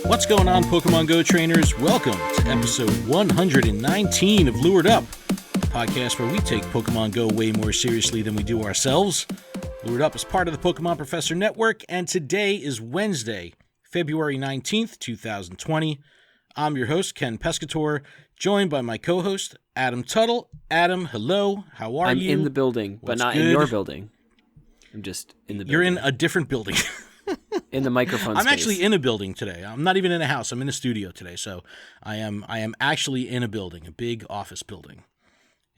What's going on, Pokemon Go trainers? Welcome to episode 119 of Lured Up, a podcast where we take Pokemon Go way more seriously than we do ourselves. Lured Up is part of the Pokemon Professor Network, and today is Wednesday, February 19th, 2020. I'm your host, Ken Pescator, joined by my co-host, Adam Tuttle. Adam, hello. How are you? I'm in the building, but not in your building. I'm just in the building. You're in a different building. In the microphone space. I'm actually in a building today. I'm not even in a house. I'm in a studio today. So I am actually in a building, a big office building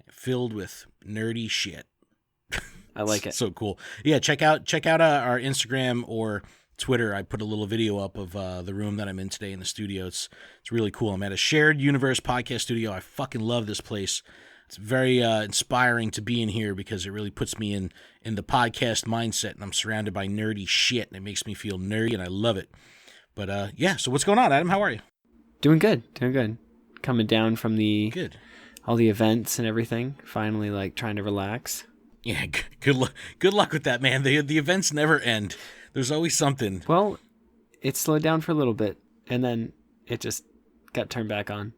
filled with nerdy shit. I like it. So cool. Yeah, check out our Instagram or Twitter. I put a little video up of the room that I'm in today in the studio. It's really cool. I'm at a shared universe podcast studio. I fucking love this place. It's very inspiring to be in here because it really puts me in the podcast mindset, and I'm surrounded by nerdy shit, and it makes me feel nerdy, and I love it. But yeah, so what's going on, Adam? How are you? Doing good. Coming down from all the events and everything. Finally, trying to relax. Yeah, good luck with that, man. The events never end. There's always something. Well, it slowed down for a little bit, and then it just got turned back on.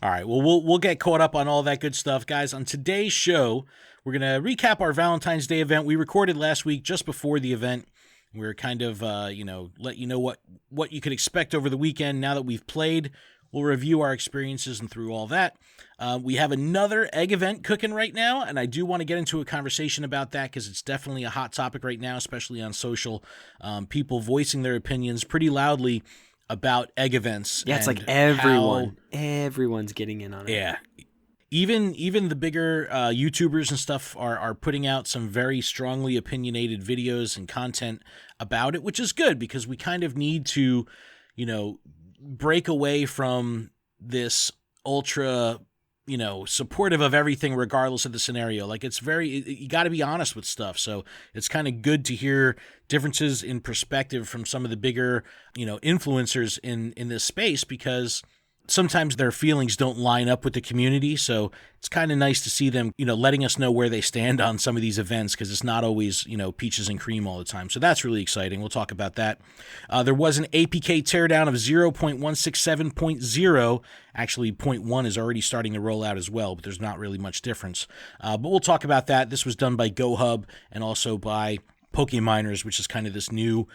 All right, well, we'll get caught up on all that good stuff. Guys, on today's show, we're going to recap our Valentine's Day event. We recorded last week just before the event. We're kind of, let you know what you could expect over the weekend now that we've played. We'll review our experiences and through all that. We have another egg event cooking right now, and I do want to get into a conversation about that because it's definitely a hot topic right now, especially on social. People voicing their opinions pretty loudly about egg events. Yeah, it's like everyone's getting in on it. Yeah. Even the bigger YouTubers and stuff are putting out some very strongly opinionated videos and content about it, which is good because we kind of need to, break away from this ultra, supportive of everything regardless of the scenario. You got to be honest with stuff. So it's kind of good to hear differences in perspective from some of the bigger, influencers in this space because sometimes their feelings don't line up with the community. So it's kind of nice to see them, letting us know where they stand on some of these events because it's not always, peaches and cream all the time. So that's really exciting. We'll talk about that. There was an APK teardown of 0.167.0. Actually, 0.1 is already starting to roll out as well, but there's not really much difference. But we'll talk about that. This was done by GoHub and also by Pokeminers, which is kind of this new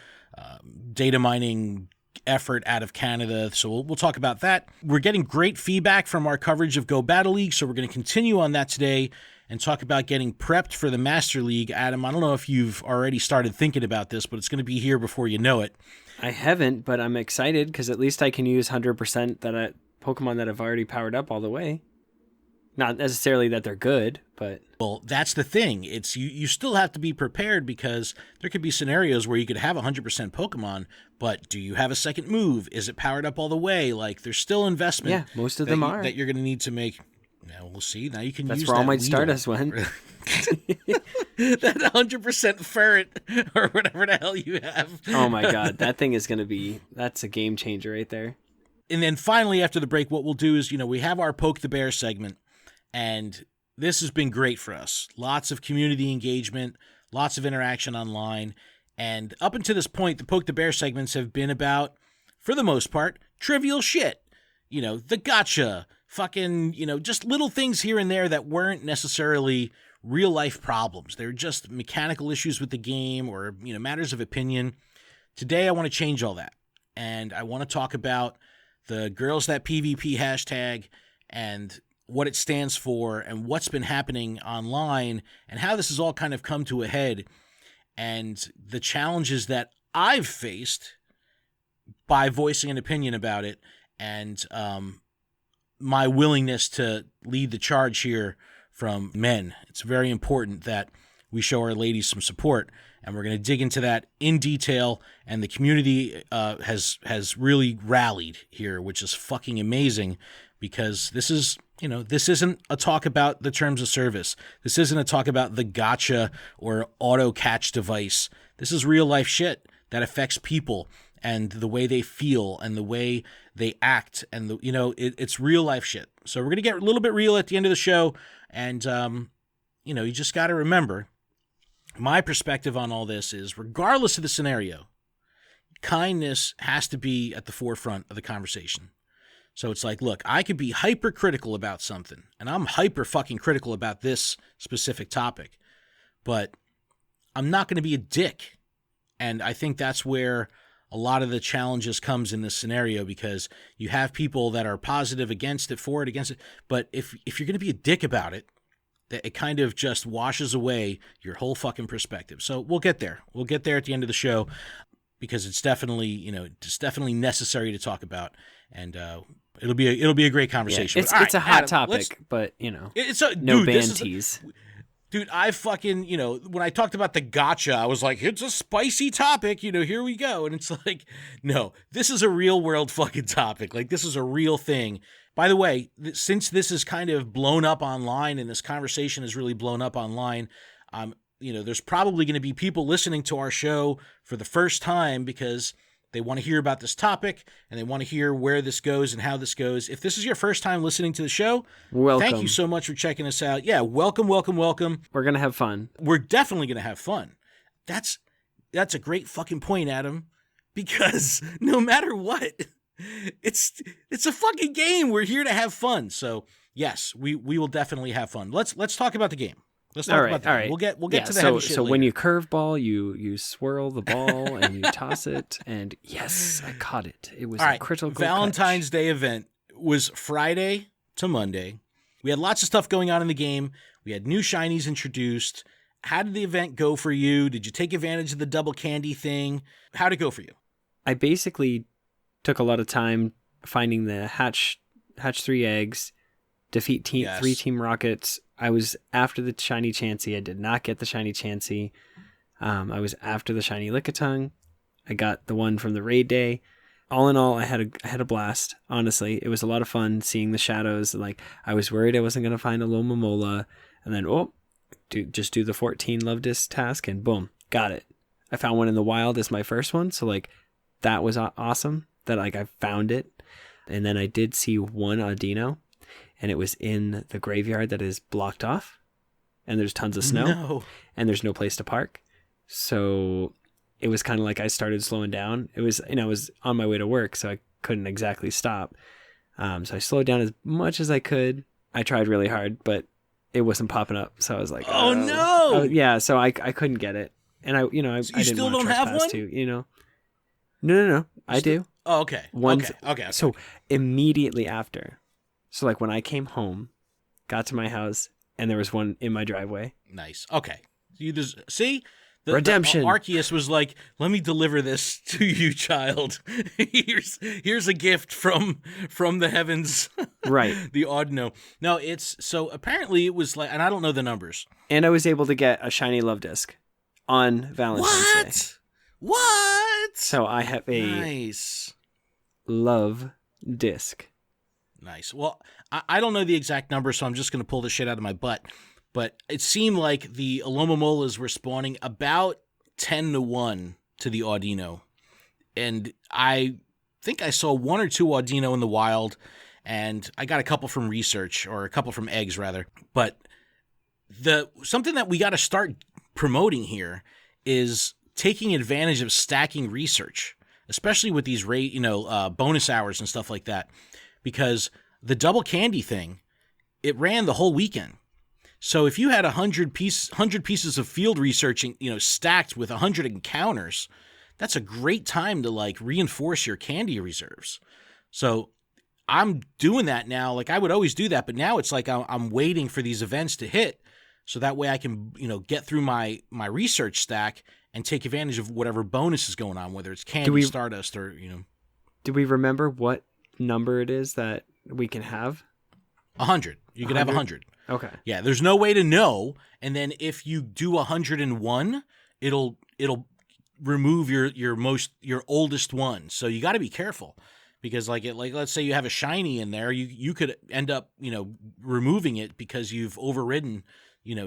data mining effort out of Canada. So we'll talk about that. We're getting great feedback from our coverage of Go Battle League, so we're going to continue on that today and talk about getting prepped for the Master League. Adam, I don't know if you've already started thinking about this, but it's going to be here before you know it. I haven't, but I'm excited because at least I can use 100% Pokemon that I've already powered up all the way. Not necessarily that they're good, but... Well, that's the thing. It's you still have to be prepared because there could be scenarios where you could have 100% Pokemon, but do you have a second move? Is it powered up all the way? There's still investment. Yeah, most of them are. That you're going to need to make. Now, we'll see. Now you can That's use where that all my Weedle. Stardust went. That 100% ferret or whatever the hell you have. Oh my god, that thing is going to be... That's a game changer right there. And then finally, after the break, what we'll do is, we have our Poke the Bear segment. And this has been great for us. Lots of community engagement, lots of interaction online. And up until this point, the Poke the Bear segments have been about, for the most part, trivial shit. The gotcha, fucking, just little things here and there that weren't necessarily real life problems. They're just mechanical issues with the game or, matters of opinion. Today, I want to change all that. And I want to talk about the GirlsThatPvP hashtag and what it stands for and what's been happening online and how this has all kind of come to a head and the challenges that I've faced by voicing an opinion about it and my willingness to lead the charge here from men. It's very important that we show our ladies some support, and we're going to dig into that in detail, and the community has really rallied here, which is fucking amazing because this is... this isn't a talk about the terms of service. This isn't a talk about the gotcha or auto catch device. This is real life shit that affects people and the way they feel and the way they act. And, it's real life shit. So we're going to get a little bit real at the end of the show. And, you just got to remember my perspective on all this is regardless of the scenario, kindness has to be at the forefront of the conversation. So it's like, look, I could be hypercritical about something, and I'm hyper fucking critical about this specific topic, but I'm not going to be a dick. And I think that's where a lot of the challenges comes in this scenario, because you have people that are positive against it, for it, against it. But if you're going to be a dick about it, that it kind of just washes away your whole fucking perspective. So we'll get there. We'll get there at the end of the show, because it's definitely, it's definitely necessary to talk about. And, it'll be a great conversation. Yeah, it's a hot topic, but it's no banties. Dude, I fucking, when I talked about the gotcha, I was like, it's a spicy topic, here we go. And it's like, no, this is a real world fucking topic. Like, this is a real thing. By the way, since this is kind of blown up online, and this conversation is really blown up online, there's probably going to be people listening to our show for the first time, because they want to hear about this topic, and they want to hear where this goes and how this goes. If this is your first time listening to the show, welcome. Thank you so much for checking us out. Yeah, welcome, welcome, welcome. We're going to have fun. We're definitely going to have fun. That's a great fucking point, Adam, because no matter what, it's a fucking game. We're here to have fun. So, yes, we will definitely have fun. Let's talk about the game. Let's talk about that. All right. We'll get to the heavy shit So later. when you curveball, you swirl the ball and you toss it, and yes, I caught it. It was a critical Valentine's catch. Day event was Friday to Monday. We had lots of stuff going on in the game. We had new shinies introduced. How did the event go for you? Did you take advantage of the double candy thing? How'd it go for you? I basically took a lot of time finding the hatch 3 eggs, defeat 3 Team Rockets. I was after the Shiny Chansey. I did not get the Shiny Chansey. I was after the Shiny Lickitung. I got the one from the raid day. All in all, I had a blast. Honestly, it was a lot of fun seeing the shadows. Like, I was worried I wasn't gonna find a Lomomola, and then just do the 14 Love Disc task, and boom, got it. I found one in the wild as my first one, so like that was awesome. That like I found it, and then I did see one Audino. And it was in the graveyard that is blocked off, and there's tons of snow, and there's no place to park. So it was kind of like I started slowing down. It was, I was on my way to work, so I couldn't exactly stop. So I slowed down as much as I could. I tried really hard, but it wasn't popping up. So I was like, oh no! Yeah, so I couldn't get it, and I so you I didn't still want to don't have trespass one? too, No, I do. Oh, okay. Okay. So immediately after. So like when I came home, got to my house, and there was one in my driveway. Nice. Okay. You just see? Redemption. Arceus was like, let me deliver this to you, child. Here's a gift from the heavens. Right. The Audino. No, so apparently it was like, and I don't know the numbers. And I was able to get a shiny Love Disc on Valentine's Day. What? So I have a nice Love Disc. Nice. Well, I don't know the exact number, so I'm just going to pull this shit out of my butt. But it seemed like the Alomomolas were spawning about 10-1 to the Audino. And I think I saw 1 or 2 Audino in the wild, and I got a couple from research, or a couple from eggs, rather. But something that we got to start promoting here is taking advantage of stacking research, especially with these bonus hours and stuff like that. Because the double candy thing, it ran the whole weekend. So if you had 100 pieces of field researching, stacked with 100 encounters, that's a great time to like reinforce your candy reserves. So I'm doing that now. Like I would always do that, but now it's like I'm waiting for these events to hit, so that way I can get through my research stack and take advantage of whatever bonus is going on, whether it's candy, Stardust, or Do we remember what number it is that we can have? 100. You can have 100. Okay. Yeah, there's no way to know, and then if you do 101, it'll remove your oldest one. So you got to be careful, because like let's say you have a shiny in there, you could end up removing it because you've overridden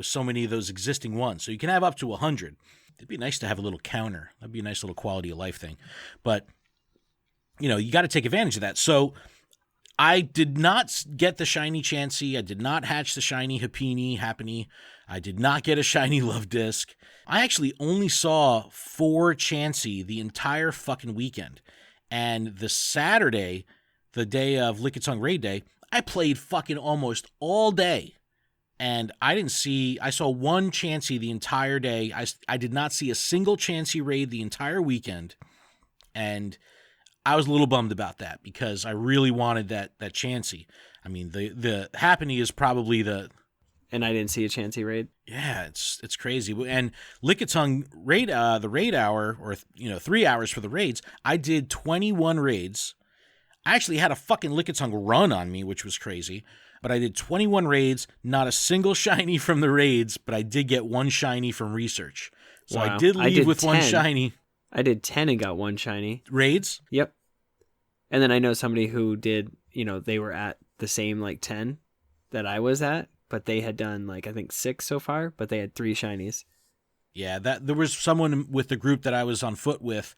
so many of those existing ones. So you can have up to 100. It'd be nice to have a little counter. That'd be a nice little quality of life thing. But you got to take advantage of that. So I did not get the Shiny Chansey. I did not hatch the Shiny Happiny. I did not get a Shiny Love Disc. I actually only saw 4 Chansey the entire fucking weekend. And the Saturday, the day of Lickitung Raid Day, I played fucking almost all day. And I saw 1 Chansey the entire day. I did not see a single Chansey raid the entire weekend. And I was a little bummed about that because I really wanted that Chansey. I mean, the Happiny is probably the... And I didn't see a Chansey raid. Yeah, it's crazy. And Lickitung Raid, the raid hour, or 3 hours for the raids, I did 21 raids. I actually had a fucking Lickitung run on me, which was crazy. But I did 21 raids, not a single shiny from the raids, but I did get 1 shiny from research. So wow. I did leave with 10. 1 shiny. I did 10 and got 1 shiny. Raids? Yep. And then I know somebody who did, they were at the same 10 that I was at, but they had done I think 6 so far, but they had 3 shinies. Yeah, there was someone with the group that I was on foot with,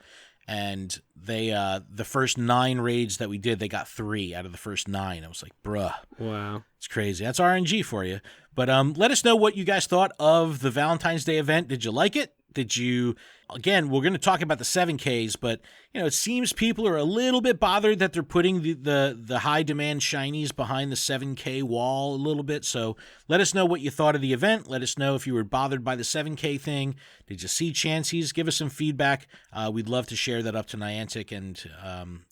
and they the first 9 raids that we did, they got 3 out of the first 9. I was like, bruh. Wow. It's crazy. That's RNG for you. But let us know what you guys thought of the Valentine's Day event. Did you like it? Did you... Again, we're going to talk about the 7Ks, but it seems people are a little bit bothered that they're putting the high demand shinies behind the 7K wall a little bit. So let us know what you thought of the event. Let us know if you were bothered by the 7K thing. Did you see Chanseys? Give us some feedback. We'd love to share that up to Niantic and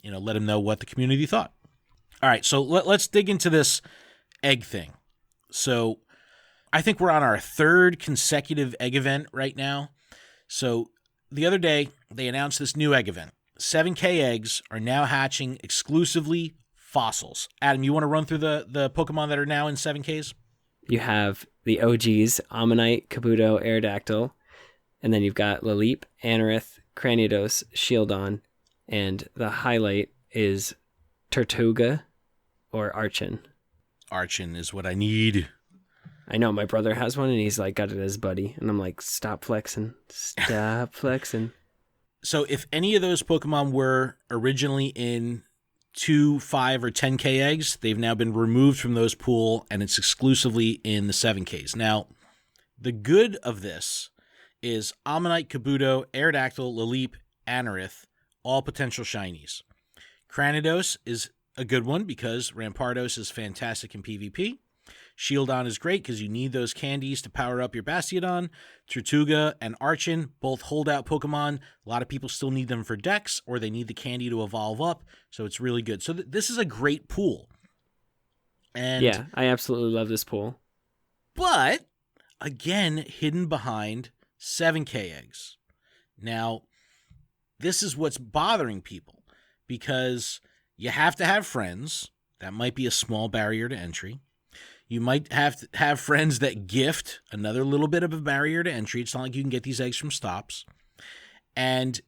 let them know what the community thought. All right, so let's dig into this egg thing. So I think we're on our 3rd consecutive egg event right now. So the other day, they announced this new egg event. 7K eggs are now hatching exclusively fossils. Adam, you want to run through the Pokemon that are now in 7Ks? You have the OGs, Ammonite, Kabuto, Aerodactyl, and then you've got Laleep, Anorith, Cranidos, Shieldon, and the highlight is Tortuga or Archon. Archon is what I need. I know, my brother has one, and he's got it as buddy. And I'm like, stop flexing. Stop flexing. So if any of those Pokemon were originally in 2, 5, or 10K eggs, they've now been removed from those pool, and it's exclusively in the 7Ks. Now, the good of this is Ammonite, Kabuto, Aerodactyl, Laleep, Anorith, all potential shinies. Cranidos is a good one because Rampardos is fantastic in PvP. Shieldon is great because you need those candies to power up your Bastiodon. Tortuga and Archon, both holdout Pokemon. A lot of people still need them for Dex, or they need the candy to evolve up, so it's really good. So this is a great pool. And yeah, I absolutely love this pool. But, again, hidden behind 7K eggs. Now, this is what's bothering people, because you have to have friends. That might be a small barrier to entry. You might have to have friends that gift, another little bit of a barrier to entry. It's not like you can get these eggs from stops. And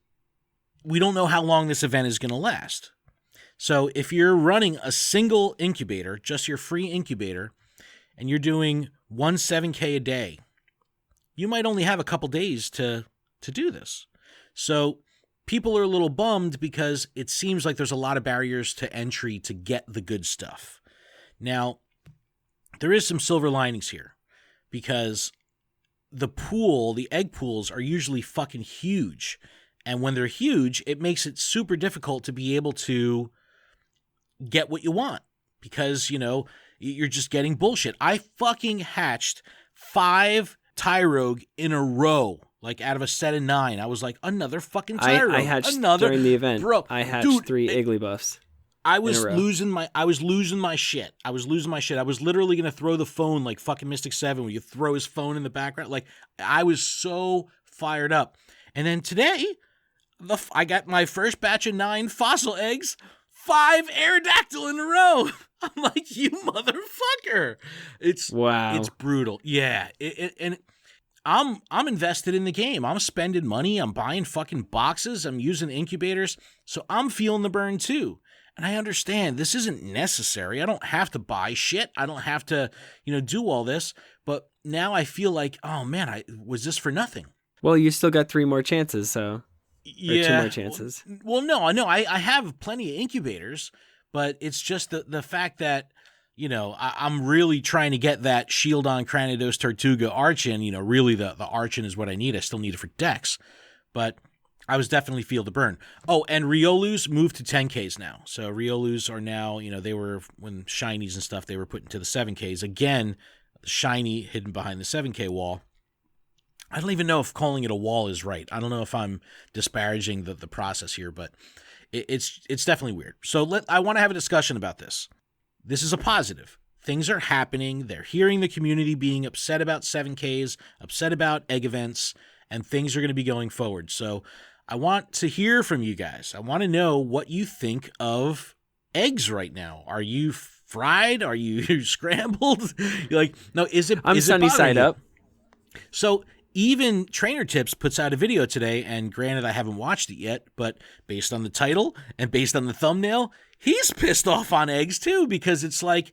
we don't know how long this event is going to last. So if you're running a single incubator, just your free incubator, and you're doing 1 7K a day, you might only have a couple days to do this. So people are a little bummed because it seems like there's a lot of barriers to entry to get the good stuff. Now, there is some silver linings here because the egg pools are usually fucking huge. And when they're huge, it makes it super difficult to be able to get what you want because, you're just getting bullshit. I fucking hatched 5 Tyrogue in a row, out of a set of 9. I was like, another fucking Tyrogue. I hatched during the event. Bro, I hatched 3 Igglybuffs. I was losing my shit. I was literally going to throw the phone like fucking Mystic 7 where you throw his phone in the background. I was so fired up. And then today, I got my first batch of 9 fossil eggs, 5 Aerodactyl in a row. I'm like, you motherfucker. It's brutal. Yeah. And I'm invested in the game. I'm spending money. I'm buying fucking boxes. I'm using incubators. So I'm feeling the burn too. And I understand this isn't necessary. I don't have to buy shit. I don't have to, do all this. But now I feel like, oh man, was this for nothing? Well, you still got 3 more chances, so. Yeah. Or 2 more chances. Well, no. I have plenty of incubators, but it's just the fact that, I'm really trying to get that Shieldon Cranidos Tortuga Archon. Really the Archon is what I need. I still need it for Dex, but I was definitely feel the burn. Oh, and Riolu's moved to 10Ks now. So Riolu's are now, they were, when shinies and stuff, they were put into the 7Ks. Again, shiny hidden behind the 7K wall. I don't even know if calling it a wall is right. I don't know if I'm disparaging the process here, but it's definitely weird. So I want to have a discussion about this. This is a positive. Things are happening. They're hearing the community being upset about 7Ks, upset about egg events, and things are going to be going forward. So I want to hear from you guys. I want to know what you think of eggs right now. Are you fried? Are you scrambled? You're like, no, I'm sunny side up. So even Trainer Tips puts out a video today, and granted I haven't watched it yet, but based on the title and based on the thumbnail, he's pissed off on eggs too, because it's like,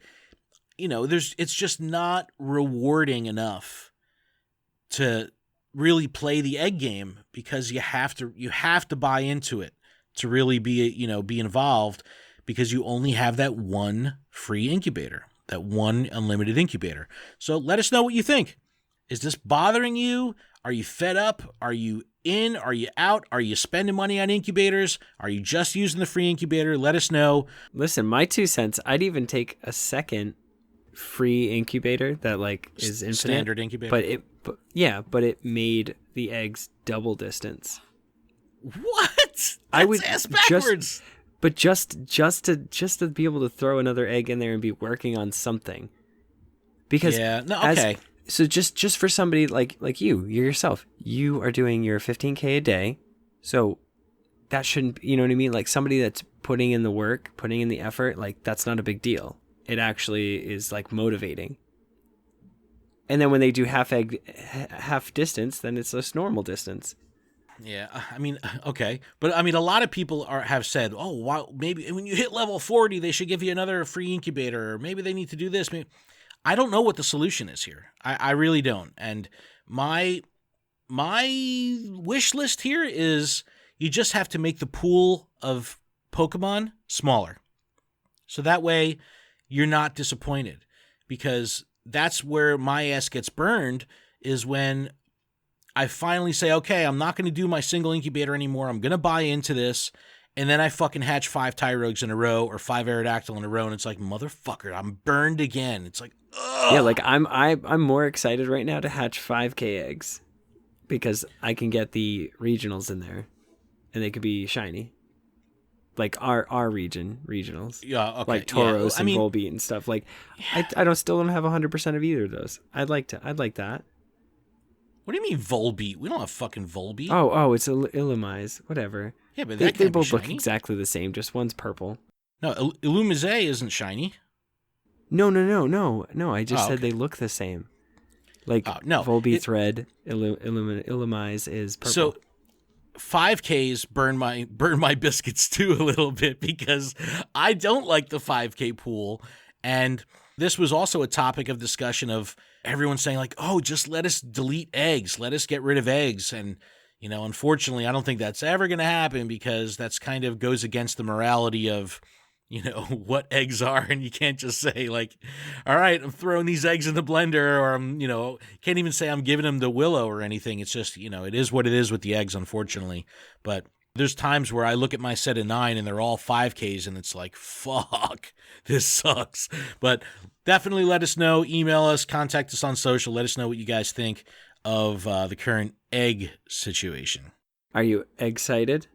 it's just not rewarding enough to really play the egg game, because you have to buy into it to really be involved, because you only have that one free incubator, that one unlimited incubator. So let us know what you think. Is this bothering you? Are you fed up? Are you in? Are you out? Are you spending money on incubators? Are you just using the free incubator? Let us know. Listen, my 2 cents, I'd even take a second free incubator that is infinite. Standard incubator. But it made the eggs double distance. What? That's ass backwards. Just to be able to throw another egg in there and be working on something. Because so just for somebody like you yourself, you are doing your 15K a day. So that shouldn't, you know what I mean? Like somebody that's putting in the work, putting in the effort, that's not a big deal. It actually is motivating. And then when they do half distance, then it's just normal distance. Yeah, I mean, okay. But I mean, a lot of people have said, oh, wow, maybe when you hit level 40, they should give you another free incubator, or maybe they need to do this. I don't know what the solution is here. I really don't. And my wish list here is you just have to make the pool of Pokemon smaller. So that way you're not disappointed, because that's where my ass gets burned, is when I finally say, okay, I'm not going to do my single incubator anymore. I'm going to buy into this. And then I fucking hatch 5 Tyrogues in a row or 5 Aerodactyl in a row. And it's like, motherfucker, I'm burned again. It's like, ugh. Yeah, I'm more excited right now to hatch 5K eggs, because I can get the regionals in there and they could be shiny. Like our regionals. Yeah, okay. Like Tauros and Volbeat and stuff. I still don't have 100% of either of those. I'd like that. What do you mean Volbeat? We don't have fucking Volbeat. Oh, it's Illumise. Whatever. Yeah, but they both look exactly the same. Just one's purple. No, Illumise isn't shiny. No. I just said they look the same. Volbeat's red. Illumise is purple. So 5Ks burn my biscuits too a little bit, because I don't like the 5K pool. And this was also a topic of discussion of everyone saying oh, just let us delete eggs. Let us get rid of eggs. And, unfortunately, I don't think that's ever going to happen, because that's kind of goes against the morality of, what eggs are. And you can't just say all right, I'm throwing these eggs in the blender, or I'm, can't even say I'm giving them to Willow or anything. It's just, it is what it is with the eggs, unfortunately. But there's times where I look at my set of 9 and they're all 5Ks, and it's like, fuck, this sucks. But definitely let us know. Email us, contact us on social. Let us know what you guys think of the current egg situation. Are you excited?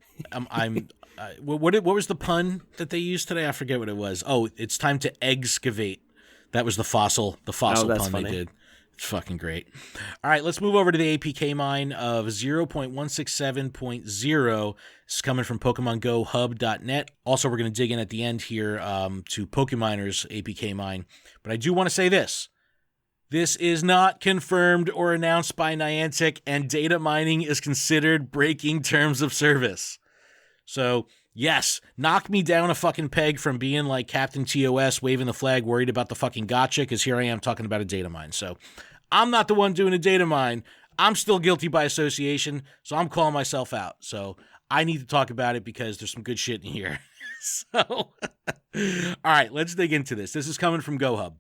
What was the pun that they used today? I forget what it was. Oh, it's time to excavate. That was the fossil pun funny. They did. It's fucking great. All right, let's move over to the APK mine of 0.167.0. It's coming from PokemonGoHub.net. Also, we're going to dig in at the end here to Pokemoners APK mine. But I do want to say this. This is not confirmed or announced by Niantic, and data mining is considered breaking terms of service. So, yes, knock me down a fucking peg from being like Captain TOS, waving the flag, worried about the fucking gotcha, because here I am talking about a data mine. So, I'm not the one doing a data mine. I'm still guilty by association, so I'm calling myself out. So, I need to talk about it because there's some good shit in here. So, All right, let's dig into this. This is coming from GoHub.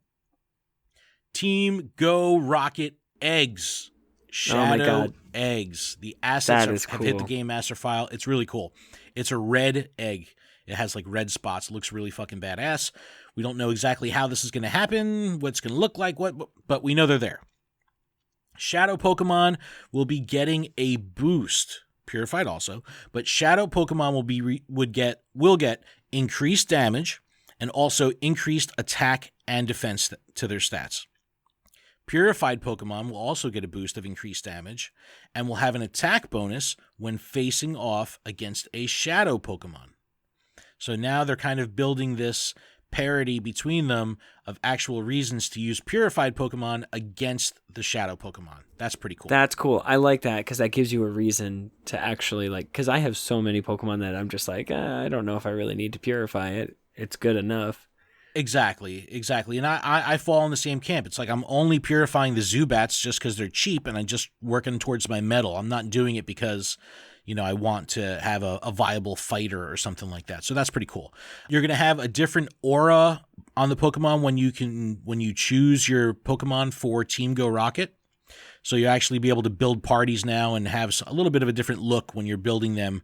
Team Go Rocket eggs. Shadow Oh my God. eggs. The assets That is have hit the cool. game master file. It's really cool. It's a red egg. It has like red spots. It looks really fucking badass. We don't know exactly how this is going to happen, what it's going to look like, but we know they're there. Shadow Pokemon will be getting a boost. Purified also, but Shadow Pokemon will get increased damage and also increased attack and defense to their stats. Purified Pokemon will also get a boost of increased damage and will have an attack bonus when facing off against a Shadow Pokemon. So now they're kind of building this parity between them of actual reasons to use Purified Pokemon against the Shadow Pokemon. That's pretty cool. That's cool. I like that because that gives you a reason to actually like, because I have so many Pokemon that I'm just like, I don't know if I really need to purify it. It's good enough. Exactly. And I fall in the same camp. It's like I'm only purifying the Zubats just because they're cheap and I'm just working towards my metal. I'm not doing it because, I want to have a viable fighter or something like that. So that's pretty cool. You're going to have a different aura on the Pokemon when you choose your Pokemon for Team Go Rocket. So you actually be able to build parties now and have a little bit of a different look when you're building them,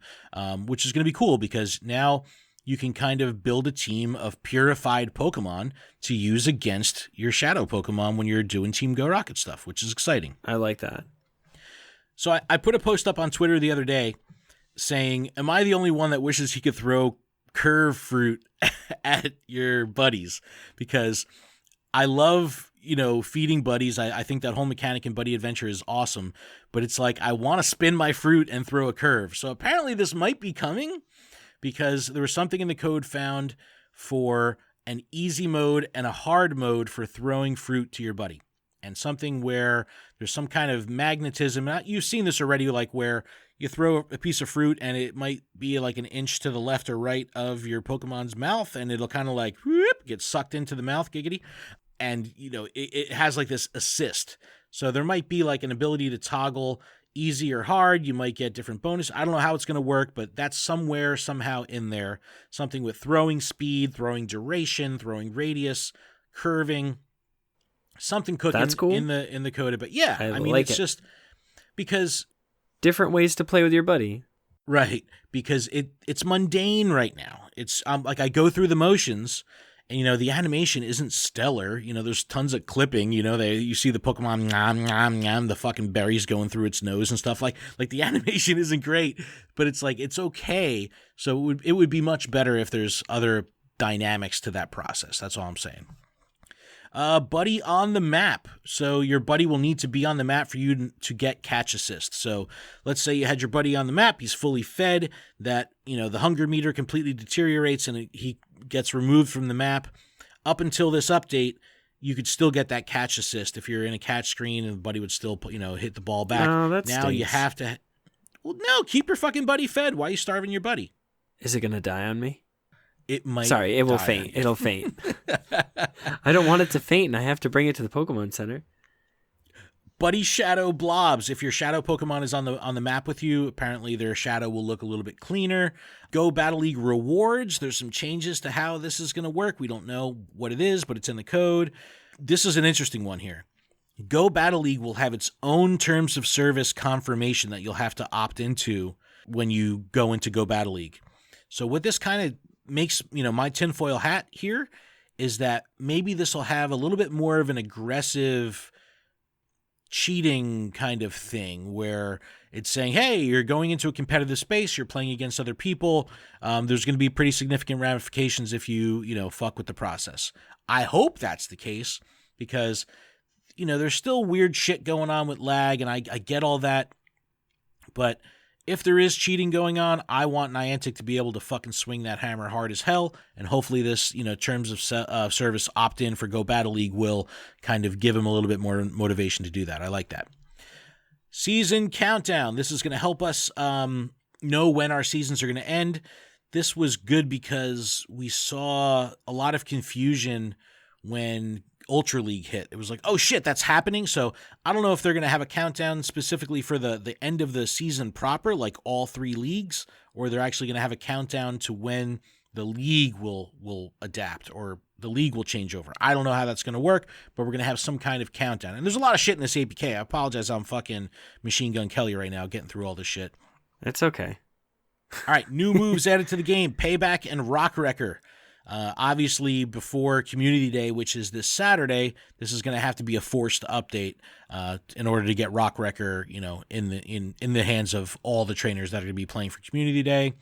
which is going to be cool because now you can kind of build a team of purified Pokemon to use against your Shadow Pokemon when you're doing Team Go Rocket stuff, which is exciting. I like that. So I put a post up on Twitter the other day saying, am I the only one that wishes he could throw curve fruit at your buddies? Because I love, feeding buddies. I think that whole mechanic in Buddy Adventure is awesome, but it's like I want to spin my fruit and throw a curve. So apparently this might be coming because there was something in the code found for an easy mode and a hard mode for throwing fruit to your buddy. And something where there's some kind of magnetism. You've seen this already, like where you throw a piece of fruit and it might be like an inch to the left or right of your Pokemon's mouth, and it'll kind of like whoop, get sucked into the mouth, giggity. And, it has like this assist. So there might be like an ability to toggle easy or hard. You might get different bonus. I don't know how it's going to work, but that's somewhere, somehow in there. Something with throwing speed, throwing duration, throwing radius, curving. Something cooking. That's cool. in the code, but yeah, I mean, like it's just because different ways to play with your buddy, right? Because it's mundane right now. It's like I go through the motions, and the animation isn't stellar. There's tons of clipping. You see the Pokemon the fucking berries going through its nose and stuff like the animation isn't great, but it's like it's okay. So it would be much better if there's other dynamics to that process. That's all I'm saying. Buddy on the map. So your buddy will need to be on the map for you to get catch assist. So let's say you had your buddy on the map. He's fully fed. That, the hunger meter completely deteriorates and he gets removed from the map. Up until this update, you could still get that catch assist if you're in a catch screen and the buddy would still, hit the ball back. No, that now stinks. you have to. Well, no, keep your fucking buddy fed. Why are you starving your buddy? Is it going to die on me? It might. Sorry, it will faint. It'll faint. I don't want it to faint, and I have to bring it to the Pokemon Center. Buddy Shadow Blobs. If your Shadow Pokemon is on the map with you, apparently their Shadow will look a little bit cleaner. Go Battle League rewards. There's some changes to how this is going to work. We don't know what it is, but it's in the code. This is an interesting one here. Go Battle League will have its own terms of service confirmation that you'll have to opt into when you go into Go Battle League. So what this kind of makes, my tinfoil hat here is that maybe this will have a little bit more of an aggressive cheating kind of thing where it's saying, hey, you're going into a competitive space, you're playing against other people. There's going to be pretty significant ramifications if you fuck with the process. I hope that's the case because, there's still weird shit going on with lag and I get all that. But if there is cheating going on, I want Niantic to be able to fucking swing that hammer hard as hell, and hopefully this, terms of service opt-in for Go Battle League will kind of give them a little bit more motivation to do that. I like that. Season countdown. This is going to help us know when our seasons are going to end. This was good because we saw a lot of confusion when Ultra League hit. It was like, oh shit, that's happening. So I don't know if they're going to have a countdown specifically for the end of the season proper, like all three leagues, or they're actually going to have a countdown to when the league will adapt, or the league will change over. I don't know how that's going to work, but we're going to have some kind of countdown. And there's a lot of shit in this APK. I apologize, I'm fucking Machine Gun Kelly right now getting through all this shit. It's okay. All right, new moves added to the game, Payback and Rock Wrecker. Obviously, before Community Day, which is this Saturday, this is going to have to be a forced update in order to get Rock Wrecker, in the hands of all the trainers that are going to be playing for Community Day.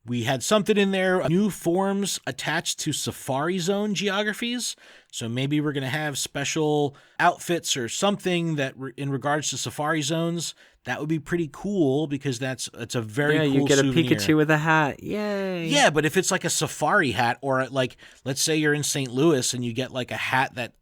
We had something in there, new forms attached to Safari Zone geographies. So maybe we're going to have special outfits or something that in regards to Safari Zones. That would be pretty cool because it's a very cool you get souvenir. a Pikachu with a hat. Yay. Yeah, but if it's like a safari hat, or like, let's say you're in St. Louis and you get like a hat that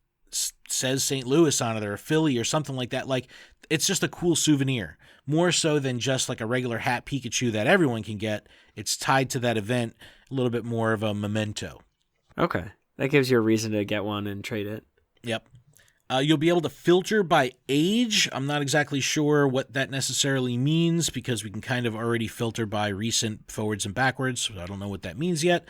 says St. Louis on it, or Philly or something like that, like it's just a cool souvenir. More so than just like a regular hat Pikachu that everyone can get. It's tied to that event, a little bit more of a memento. Okay. That gives you a reason to get one and trade it. Yep. You'll be able to filter by age. I'm not exactly sure what that necessarily means because we can kind of already filter by recent forwards and backwards. So I don't know what that means yet.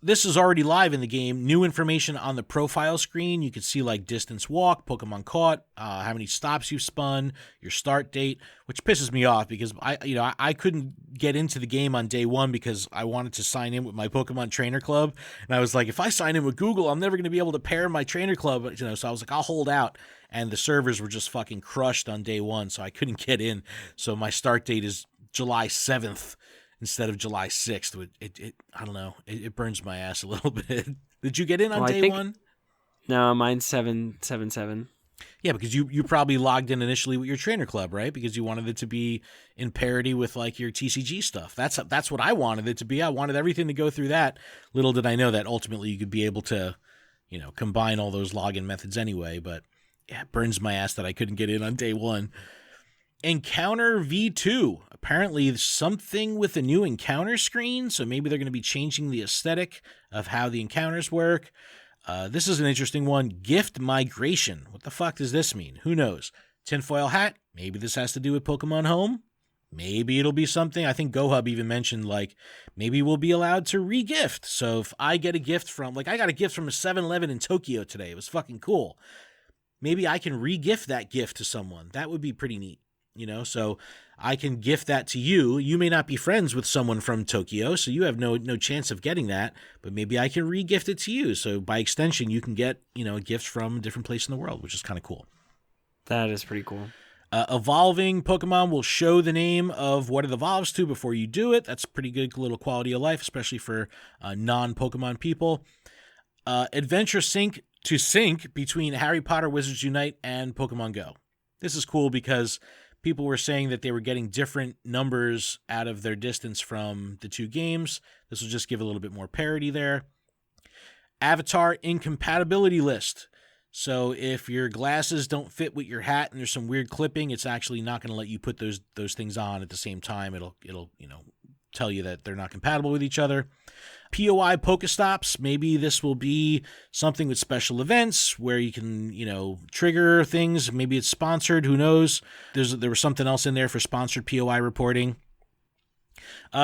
This is already live in the game. New information on the profile screen. You can see like distance walk, Pokemon caught, how many stops you've spun, your start date, which pisses me off because I couldn't get into the game on day one because I wanted to sign in with my Pokemon Trainer Club, and I was like, if I sign in with Google, I'm never going to be able to pair my Trainer Club, so I was like, I'll hold out, and the servers were just fucking crushed on day one, so I couldn't get in. So my start date is July 7th. Instead of July 6th. It I don't know. It burns my ass a little bit. Did you get in on day one? No, mine's 777. Yeah, because you probably logged in initially with your trainer club, right? Because you wanted it to be in parity with like your TCG stuff. That's what I wanted it to be. I wanted everything to go through that. Little did I know that ultimately you could be able to, combine all those login methods anyway. But yeah, it burns my ass that I couldn't get in on day one. Encounter V2. Apparently something with a new encounter screen, so maybe they're going to be changing the aesthetic of how the encounters work. This is an interesting one. Gift migration. What the fuck does this mean? Who knows? Tinfoil hat. Maybe this has to do with Pokemon Home. Maybe it'll be something. I think GoHub even mentioned, like, maybe we'll be allowed to re-gift. So if I get a gift from, like, I got a gift from a 7-Eleven in Tokyo today. It was fucking cool. Maybe I can re-gift that gift to someone. That would be pretty neat. So I can gift that to you. You may not be friends with someone from Tokyo, so you have no chance of getting that, but maybe I can re-gift it to you. So by extension, you can get, a gift from a different place in the world, which is kind of cool. That is pretty cool. Evolving Pokemon will show the name of what it evolves to before you do it. That's pretty good little quality of life, especially for non-Pokemon people. Adventure sync between Harry Potter Wizards Unite and Pokemon GO. This is cool because people were saying that they were getting different numbers out of their distance from the two games. This will just give a little bit more parity there. Avatar incompatibility list. So if your glasses don't fit with your hat and there's some weird clipping, it's actually not going to let you put those things on at the same time. It'll tell you that they're not compatible with each other. POI Pokestops. Maybe this will be something with special events where you can, trigger things. Maybe it's sponsored. Who knows? There was something else in there for sponsored POI reporting.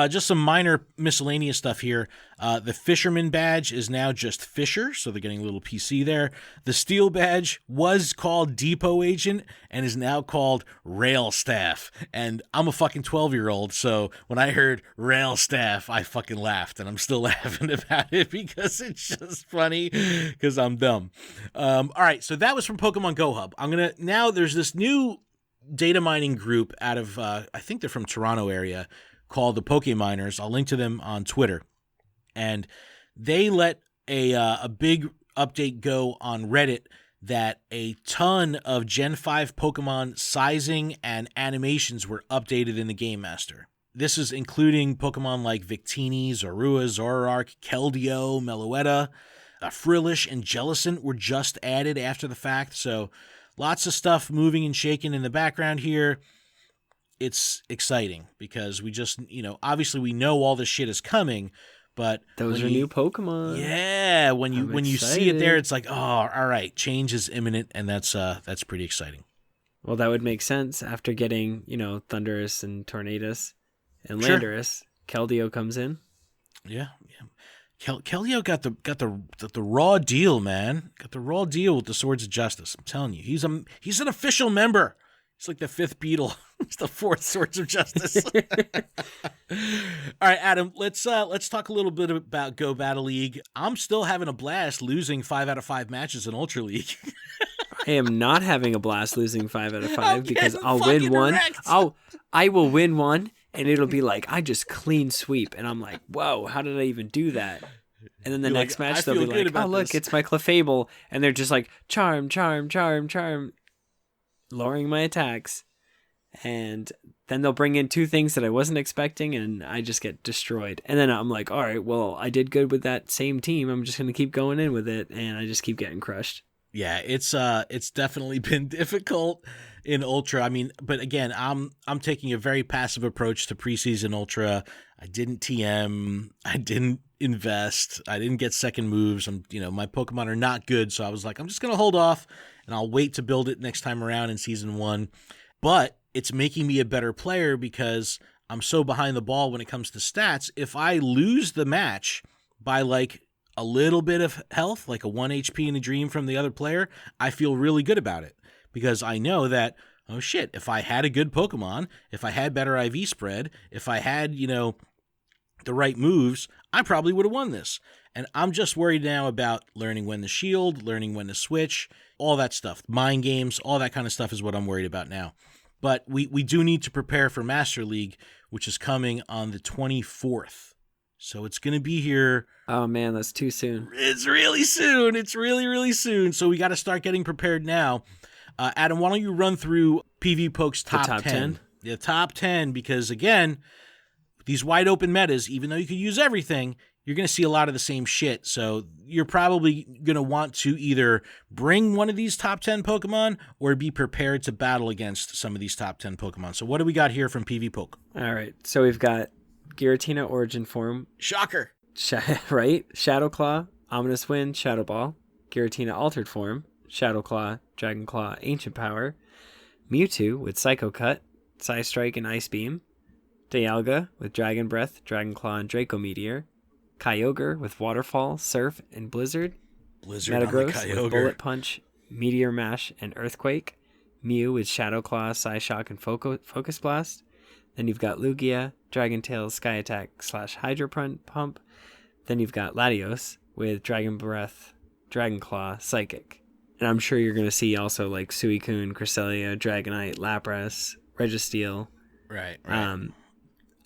Just some minor miscellaneous stuff here. The Fisherman badge is now just Fisher, so they're getting a little PC there. The Steel badge was called Depot Agent and is now called Rail Staff. And I'm a fucking 12-year-old, so when I heard Rail Staff, I fucking laughed, and I'm still laughing about it because it's just funny because I'm dumb. All right, so that was from Pokemon Go Hub. Now there's this new data mining group out of, I think they're from Toronto area, called the Pokeminers. I'll link to them on Twitter. And they let a big update go on Reddit that a ton of Gen 5 Pokemon sizing and animations were updated in the Game Master. This is including Pokemon like Victini, Zorua, Zoroark, Keldeo, Meloetta, Frillish, and Jellicent were just added after the fact. So lots of stuff moving and shaking in the background here. It's exciting because we just, obviously we know all this shit is coming, but those are new Pokemon. Yeah, when you see it there, it's like, oh, all right, change is imminent, and that's pretty exciting. Well, that would make sense after getting, Thundurus and Tornadus and Sure. Landorus. Keldeo comes in. Yeah. Keldeo got the raw deal, man. Got the raw deal with the Swords of Justice. I'm telling you, he's an official member. He's like the fifth Beetle. He's the fourth Swords of Justice. All right, Adam. Let's talk a little bit about Go Battle League. I'm still having a blast losing 5 out of 5 matches in Ultra League. I am not having a blast losing 5 out of 5 because I'll fucking win one. wrecked. I will win one, and it'll be like I just clean sweep, and I'm like, whoa, how did I even do that? And then the next match they'll be like, oh look, it's my Clefable, and they're just like charm, lowering my attacks, and then they'll bring in 2 things that I wasn't expecting, and I just get destroyed. And then I'm like, all right, well, I did good with that same team. I'm just gonna keep going in with it, and I just keep getting crushed. Yeah, it's definitely been difficult in Ultra. I mean, but again, I'm taking a very passive approach to preseason Ultra. I didn't TM, I didn't invest, I didn't get second moves. My Pokemon are not good, so I was like, I'm just gonna hold off and I'll wait to build it next time around in season 1. But it's making me a better player because I'm so behind the ball when it comes to stats. If I lose the match by like a little bit of health, like a 1 HP in a dream from the other player, I feel really good about it because I know that, oh shit, if I had a good Pokemon, if I had better IV spread, if I had, the right moves, I probably would have won this. And I'm just worried now about learning when to shield, learning when to switch, all that stuff. Mind games, all that kind of stuff is what I'm worried about now. But we do need to prepare for Master League, which is coming on the 24th. So it's going to be here. Oh, man, that's too soon. It's really soon. It's really, really soon. So we got to start getting prepared now. Adam, why don't you run through PV Poke's top 10? The top 10, because, again, these wide open metas, even though you could use everything, you're going to see a lot of the same shit. So you're probably going to want to either bring one of these top 10 Pokemon or be prepared to battle against some of these top 10 Pokemon. So what do we got here from PV Poke? All right. So we've got Giratina Origin Form. Shocker. Right? Shadow Claw, Ominous Wind, Shadow Ball. Giratina Altered Form. Shadow Claw, Dragon Claw, Ancient Power. Mewtwo with Psycho Cut, Psy Strike, and Ice Beam. Dialga with Dragon Breath, Dragon Claw, and Draco Meteor. Kyogre with Waterfall, Surf, and Blizzard. Metagross with Bullet Punch, Meteor Mash, and Earthquake. Mew with Shadow Claw, Psy Shock, and Focus Blast. Then you've got Lugia, Dragon Tail, Sky Attack / Hydro Pump. Then you've got Latios with Dragon Breath, Dragon Claw, Psychic. And I'm sure you're going to see also like Suicune, Cresselia, Dragonite, Lapras, Registeel. Right.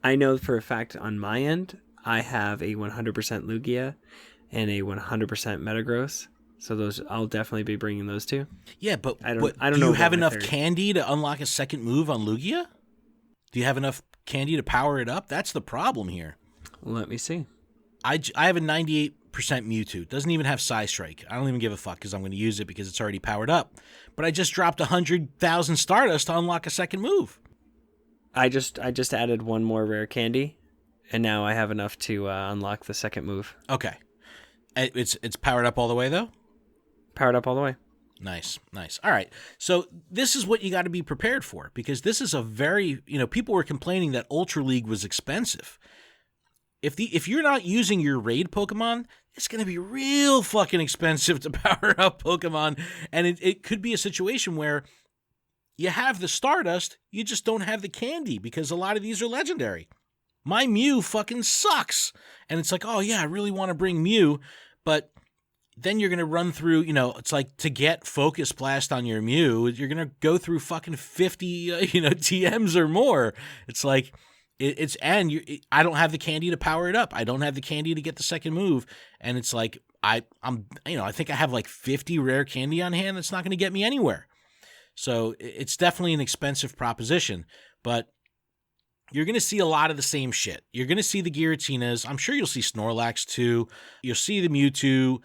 I know for a fact on my end, I have a 100% Lugia and a 100% Metagross. So those, I'll definitely be bringing those two. Yeah, but I don't do know you have enough third. candy to unlock a second move on Lugia? Do you have enough candy to power it up? That's the problem here. Let me see. I have a 98% Mewtwo. Doesn't even have Psy Strike. I don't even give a fuck because I'm going to use it because it's already powered up. But I just dropped 100,000 Stardust to unlock a second move. I just added one more rare candy, and now I have enough to unlock the second move. Okay. It's powered up all the way, though? Powered up all the way. Nice. All right. So this is what you got to be prepared for, because this is a very, people were complaining that Ultra League was expensive. If you're not using your raid Pokemon, it's going to be real fucking expensive to power up Pokemon. And it could be a situation where you have the Stardust, you just don't have the candy because a lot of these are legendary. My Mew fucking sucks. And it's like, oh yeah, I really want to bring Mew, but then you're going to run through, it's like to get Focus Blast on your Mew, you're going to go through fucking 50, TMs or more. It's like, I don't have the candy to power it up. I don't have the candy to get the second move. And it's like, I think I have like 50 rare candy on hand. That's not going to get me anywhere. So it's definitely an expensive proposition, but you're going to see a lot of the same shit. You're going to see the Giratinas. I'm sure you'll see Snorlax too. You'll see the Mewtwo.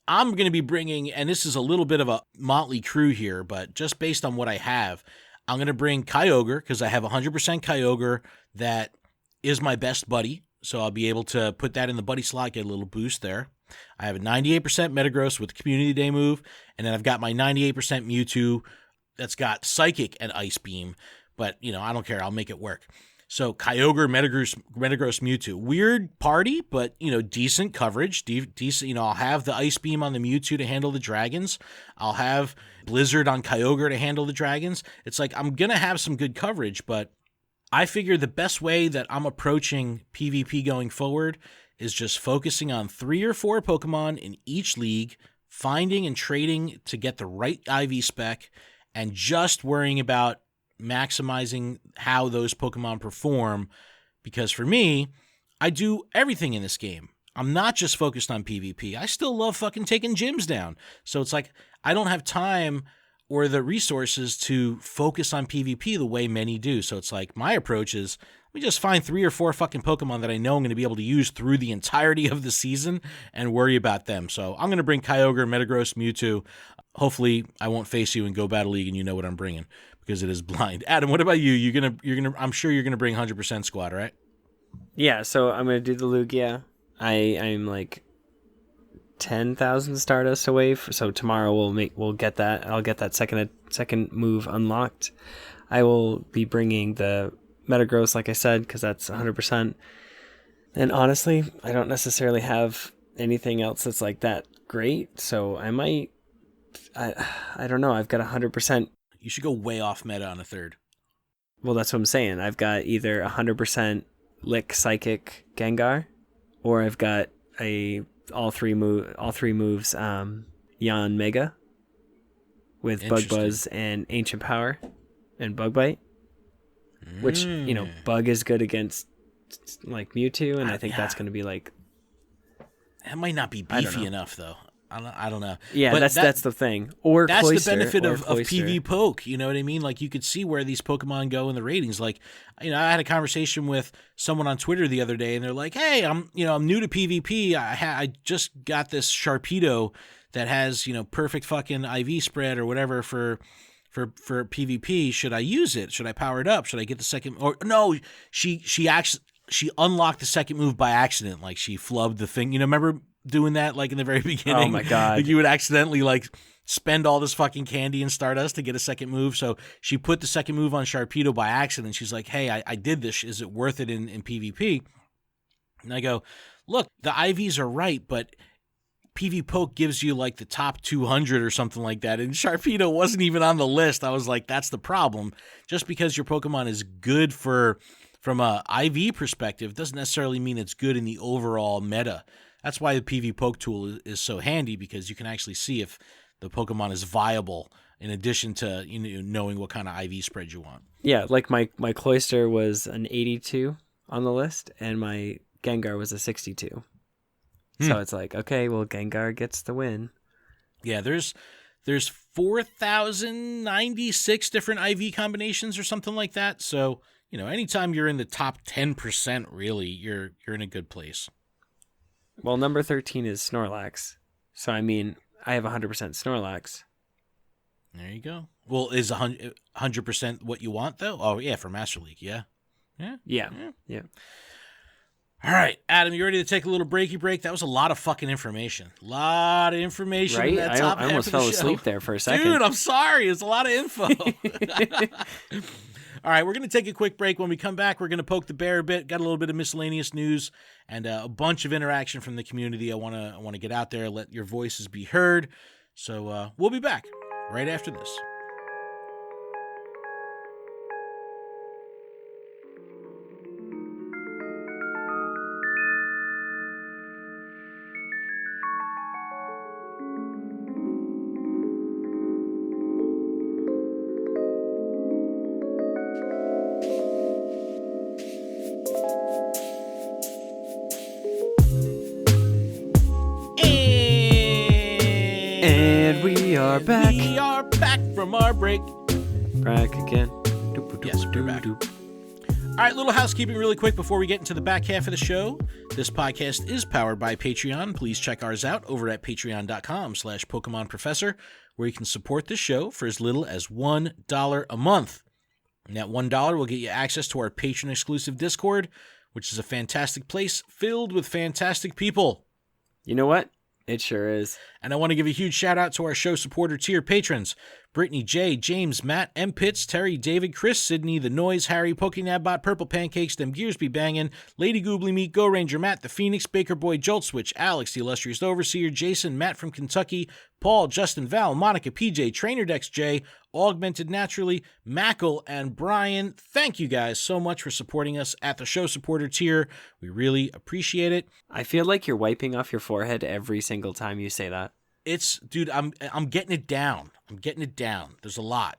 I'm going to be bringing, and this is a little bit of a motley crew here, but just based on what I have, I'm going to bring Kyogre because I have 100% Kyogre that is my best buddy. So I'll be able to put that in the buddy slot, get a little boost there. I have a 98% Metagross with the Community Day move, and then I've got my 98% Mewtwo that's got Psychic and Ice Beam, but, I don't care. I'll make it work. So Kyogre, Metagross, Mewtwo. Weird party, but, decent coverage. Decent, I'll have the Ice Beam on the Mewtwo to handle the dragons. I'll have Blizzard on Kyogre to handle the dragons. It's like I'm going to have some good coverage, but I figure the best way that I'm approaching PvP going forward is just focusing on 3 or 4 Pokemon in each league, finding and trading to get the right IV spec, and just worrying about maximizing how those Pokemon perform. Because for me, I do everything in this game. I'm not just focused on PvP. I still love fucking taking gyms down. So it's like I don't have time or the resources to focus on PvP the way many do. So it's like my approach is we just find 3 or 4 fucking Pokemon that I know I'm going to be able to use through the entirety of the season and worry about them. So I'm going to bring Kyogre, Metagross, Mewtwo. Hopefully I won't face you in Go Battle League and you know what I'm bringing because it is blind. Adam, what about you? You're gonna. I'm sure you're gonna bring 100% squad, right? Yeah. So I'm gonna do the Lugia. I'm like 10,000 Stardust away. So tomorrow we'll get that. I'll get that second move unlocked. I will be bringing the Metagross, like I said, because that's 100%. And honestly, I don't necessarily have anything else that's like that great. So I might. I don't know. I've got 100%. You should go way off meta on a third. Well, that's what I'm saying. I've got either 100% Lick Psychic Gengar, or I've got all three moves Yan Mega with Bug Buzz and Ancient Power and Bug Bite, which Bug is good against like Mewtwo, and I think that's going to be like. That might not be beefy enough though. I don't know. Yeah, but that's the thing. Or that's Cloyster, the benefit of PV Poke. You know what I mean? Like you could see where these Pokemon go in the ratings. Like, I had a conversation with someone on Twitter the other day, and they're like, "Hey, I'm new to PvP. I just got this Sharpedo that has perfect fucking IV spread or whatever for PvP. Should I use it? Should I power it up? Should I get the second? Or no, she unlocked the second move by accident. Like she flubbed the thing. Remember doing that like in the very beginning? Oh my god! Like you would accidentally like spend all this fucking candy and Stardust to get a second move. So she put the second move on Sharpedo by accident. She's like, "Hey, I did this. Is it worth it in PvP?" And I go, "Look, the IVs are right, but PV Poke gives you like the top 200 or something like that, and Sharpedo wasn't even on the list." I was like, "That's the problem. Just because your Pokemon is good from a IV perspective doesn't necessarily mean it's good in the overall meta." That's why the PV Poke tool is so handy, because you can actually see if the Pokemon is viable in addition to knowing what kind of IV spread you want. Yeah, like my Cloyster was an 82 on the list, and my Gengar was a 62. So it's like, okay, well, Gengar gets the win. Yeah, there's 4,096 different IV combinations or something like that. So anytime you're in the top 10%, really, you're in a good place. Well, number 13 is Snorlax. So, I mean, I have 100% Snorlax. There you go. Well, is 100% what you want, though? Oh, yeah, for Master League, yeah. Yeah. All right, Adam, you ready to take a little breaky break? That was a lot of fucking information. A lot of information. Right? In that top I almost fell asleep there for a second. Dude, I'm sorry. It's a lot of info. All right, we're going to take a quick break. When we come back, we're going to poke the bear a bit. Got a little bit of miscellaneous news and a bunch of interaction from the community. I want to get out there, let your voices be heard. So we'll be back right after this. We are back. We are back from our break. Back again. Yes, we're back. All right, little housekeeping really quick before we get into the back half of the show. This podcast is powered by Patreon. Please check ours out over at patreon.com/PokemonProfessor, where you can support the show for as little as $1 a month. And that $1 will get you access to our patron-exclusive Discord, which is a fantastic place filled with fantastic people. You know what? It sure is. And I want to give a huge shout out to our show supporter tier patrons: Brittany J, James, Matt, M. Pitts, Terry, David, Chris, Sydney, The Noise, Harry, Pokénabot, Purple Pancakes, Them Gears Be Bangin', Lady Goobly Meat, Go Ranger, Matt, The Phoenix, Baker Boy, Jolt Switch, Alex, The Illustrious Overseer, Jason, Matt from Kentucky, Paul, Justin, Val, Monica, PJ, Trainer Dex J, Augmented Naturally, Mackle, and Brian. Thank you guys so much for supporting us at the show supporter tier. We really appreciate it. I feel like you're wiping off your forehead every single time you say that. Dude, I'm getting it down. I'm getting it down. There's a lot.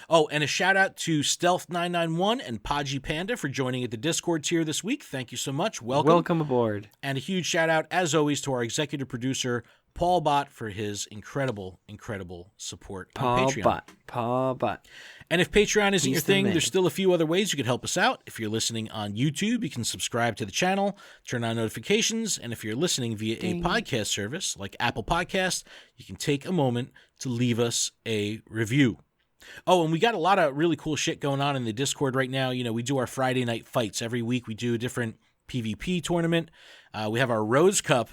Oh, and a shout out to Stealth991 and Podgy Panda for joining at the Discord tier this week. Thank you so much. Welcome aboard. And a huge shout out, as always, to our executive producer, Paul Bott, for his incredible support on Patreon. Paul Bott. And if Patreon isn't your thing, man. there's still a few other ways you could help us out. If you're listening on YouTube, you can subscribe to the channel, turn on notifications, and if you're listening via a podcast service like Apple Podcasts, you can take a moment to leave us a review. Oh, and we got a lot of really cool shit going on in the Discord right now. You know, we do our Friday night fights. Every week we do a different PvP tournament. We have our Rose Cup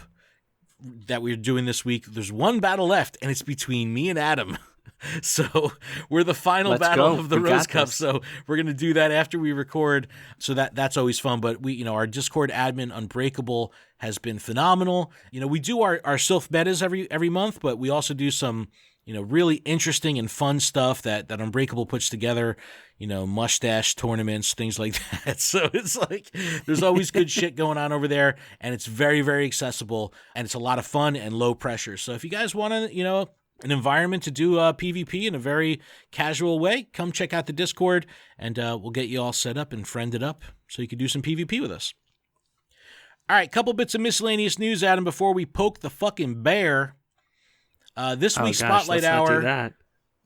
that we're doing this week. There's one battle left, and it's between me and Adam. So we're the final battle of the Rose Cup. So we're going to do that after we record. So that's always fun. But our Discord admin, Unbreakable, has been phenomenal. We do our Sylph metas every month, but we also do some, really interesting and fun stuff that Unbreakable puts together, mustache tournaments, things like that. So it's like, there's always good shit going on over there, and it's very, very accessible, and it's a lot of fun and low pressure. So if you guys want to, an environment to do PvP in a very casual way, come check out the Discord, and we'll get you all set up and friended up so you can do some PvP with us. All right, couple bits of miscellaneous news, Adam, before we poke the fucking bear. This week's Spotlight Hour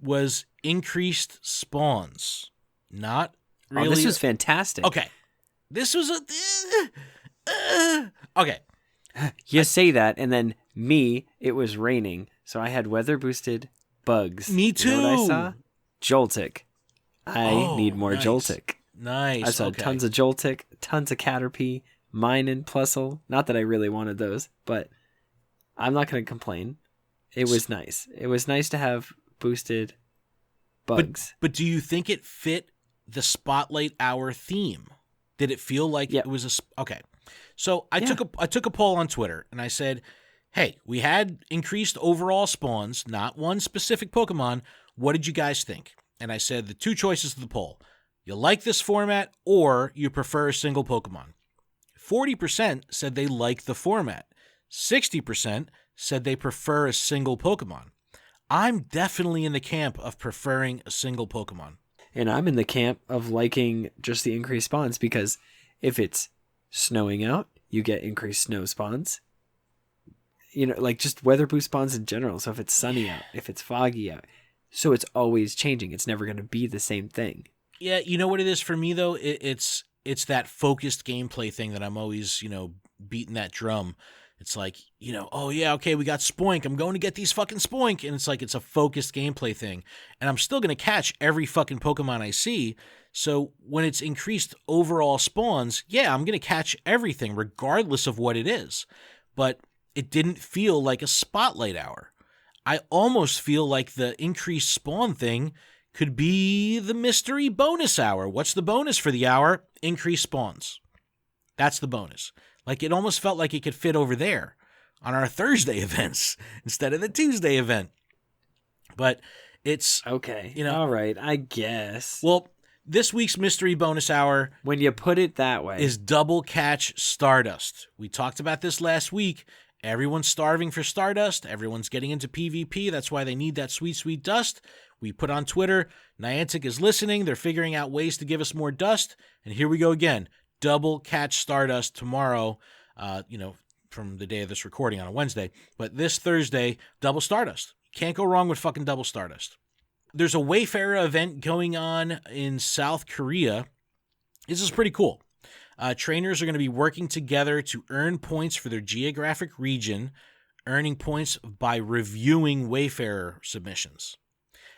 was increased spawns. Not really. Oh, this was fantastic. Okay. This was okay. You say that, and then it was raining, so I had weather-boosted bugs. Me too. You know what I saw? Joltik. I need more nice. Joltik. Nice. I saw tons of Joltik, tons of Caterpie, mine and Plusle. Not that I really wanted those, but I'm not going to complain. It was nice. It was nice to have boosted bugs. But do you think it fit the Spotlight Hour theme? Did it feel like it was okay? So I took a poll on Twitter, and I said, hey, we had increased overall spawns, not one specific Pokemon. What did you guys think? And I said the two choices of the poll: you like this format, or you prefer a single Pokemon. 40% said they like the format. 60% said they prefer a single Pokemon. I'm definitely in the camp of preferring a single Pokemon. And I'm in the camp of liking just the increased spawns, because if it's snowing out, you get increased snow spawns. Like just weather boost spawns in general. So if it's sunny out, if it's foggy out, so it's always changing. It's never going to be the same thing. Yeah, you know what it is for me though? It's that focused gameplay thing that I'm always, beating that drum. It's like, oh yeah, okay, we got Spoink. I'm going to get these fucking Spoink. And it's like, it's a focused gameplay thing. And I'm still going to catch every fucking Pokemon I see. So when it's increased overall spawns, yeah, I'm going to catch everything regardless of what it is. But it didn't feel like a Spotlight Hour. I almost feel like the increased spawn thing could be the mystery bonus hour. What's the bonus for the hour? Increased spawns. That's the bonus. Like, it almost felt like it could fit over there on our Thursday events instead of the Tuesday event. But it's... okay. All right, I guess. Well, this week's mystery bonus hour... when you put it that way... is Double Catch Stardust. We talked about this last week. Everyone's starving for Stardust. Everyone's getting into PvP. That's why they need that sweet, sweet dust. We put on Twitter, Niantic is listening. They're figuring out ways to give us more dust. And here we go again. Double Catch Stardust tomorrow, from the day of this recording on a Wednesday. But this Thursday, Double Stardust. Can't go wrong with fucking Double Stardust. There's a Wayfarer event going on in South Korea. This is pretty cool. Trainers are going to be working together to earn points for their geographic region, earning points by reviewing Wayfarer submissions.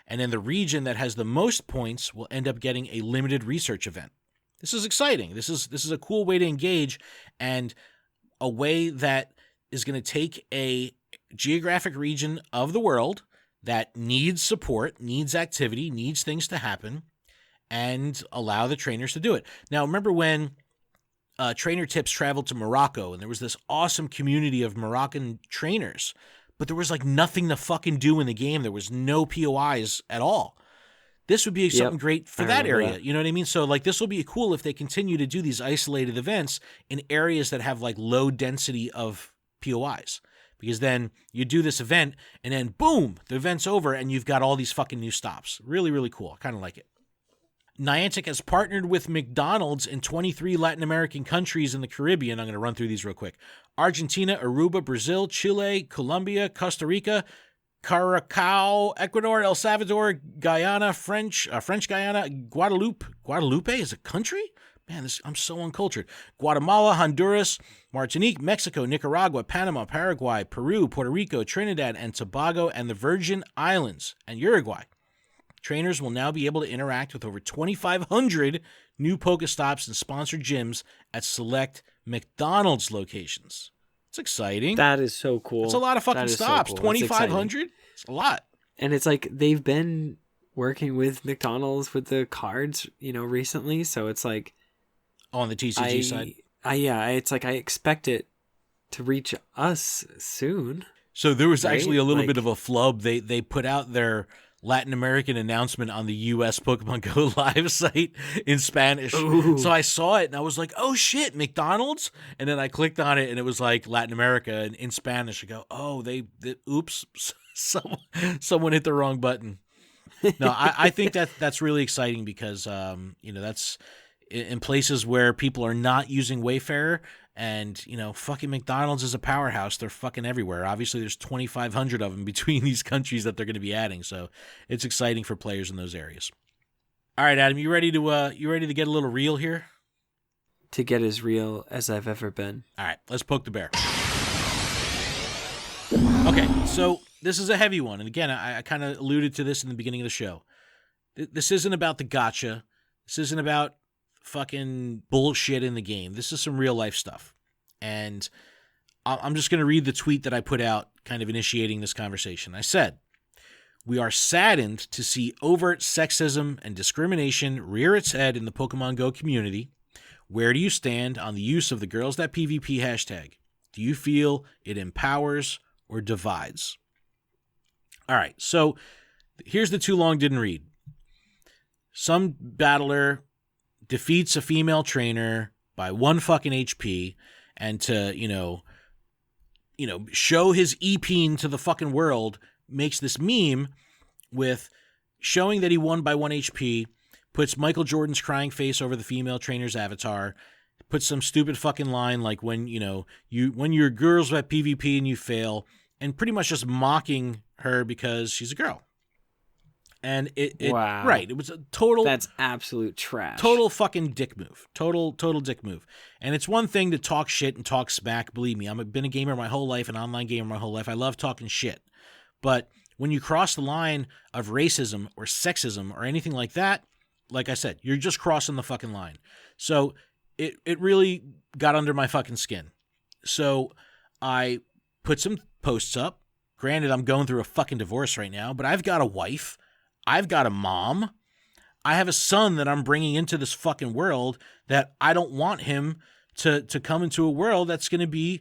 And then the region that has the most points will end up getting a limited research event. This is exciting. This is a cool way to engage, and a way that is going to take a geographic region of the world that needs support, needs activity, needs things to happen, and allow the trainers to do it. Now, remember when Trainer Tips traveled to Morocco, and there was this awesome community of Moroccan trainers, but there was like nothing to fucking do in the game. There was no POIs at all. This would be something great for that area. That. You know what I mean? So like this will be cool if they continue to do these isolated events in areas that have like low density of POIs. Because then you do this event and then boom, the event's over and you've got all these fucking new stops. Really, really cool. I kind of like it. Niantic has partnered with McDonald's in 23 Latin American countries in the Caribbean. I'm going to run through these real quick. Argentina, Aruba, Brazil, Chile, Colombia, Costa Rica, Curacao, Ecuador, El Salvador, Guyana, French Guyana, Guadeloupe. Guadeloupe is a country? Man, I'm so uncultured. Guatemala, Honduras, Martinique, Mexico, Nicaragua, Panama, Paraguay, Peru, Puerto Rico, Trinidad and Tobago, and the Virgin Islands, and Uruguay. Trainers will now be able to interact with over 2,500 new Pokestops and sponsored gyms at select McDonald's locations. It's exciting. That is so cool. It's a lot of fucking stops. So cool. 2,500? It's a lot. And it's like they've been working with McDonald's with the cards, recently. So it's like... on the TCG side? It's like I expect it to reach us soon. So there was actually a little bit of a flub. They put out their Latin American announcement on the U.S. Pokemon GO live site in Spanish. Ooh. So I saw it and I was like, oh shit, McDonald's? And then I clicked on it and it was like Latin America and in Spanish. I go, oh, oops, someone hit the wrong button. No, I think that's really exciting because, that's in places where people are not using Wayfarer. And, fucking McDonald's is a powerhouse. They're fucking everywhere. Obviously, there's 2,500 of them between these countries that they're going to be adding. So it's exciting for players in those areas. All right, Adam, you ready to get a little real here? To get as real as I've ever been. All right, let's poke the bear. Okay, so this is a heavy one. And again, I kind of alluded to this in the beginning of the show. This isn't about the gotcha. This isn't about fucking bullshit in the game. This is some real life stuff. And I'm just going to read the tweet that I put out kind of initiating this conversation. I said, we are saddened to see overt sexism and discrimination rear its head in the Pokemon GO community. Where do you stand on the use of the GirlsThatPvP hashtag? Do you feel it empowers or divides? All right, so here's the too long didn't read. Some battler defeats a female trainer by 1 fucking HP, and to, show his E-peen to the fucking world, makes this meme with showing that he won by 1 HP, puts Michael Jordan's crying face over the female trainer's avatar, puts some stupid fucking line like when you're girls at PvP and you fail, and pretty much just mocking her because she's a girl. And wow. Right, it was a total... That's absolute trash. Total fucking dick move. Total dick move. And it's one thing to talk shit and talk smack. Believe me, I've been a gamer my whole life, an online gamer my whole life. I love talking shit. But when you cross the line of racism or sexism or anything like that, like I said, you're just crossing the fucking line. So it really got under my fucking skin. So I put some posts up. Granted, I'm going through a fucking divorce right now, but I've got a wife. I've got a mom. I have a son that I'm bringing into this fucking world that I don't want him to come into a world that's going to be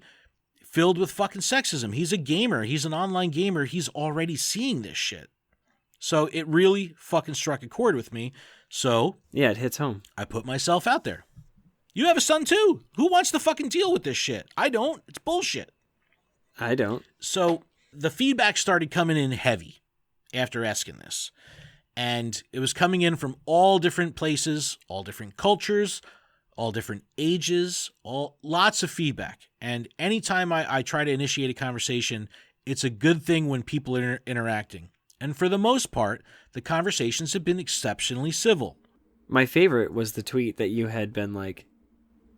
filled with fucking sexism. He's a gamer. He's an online gamer. He's already seeing this shit. So it really fucking struck a chord with me. So yeah, it hits home. I put myself out there. You have a son too. Who wants to fucking deal with this shit? I don't. It's bullshit. I don't. So the feedback started coming in heavy after asking this. And it was coming in from all different places, all different cultures, all different ages, lots of feedback. And anytime I try to initiate a conversation, it's a good thing when people are interacting. And for the most part, the conversations have been exceptionally civil. My favorite was the tweet that you had been like,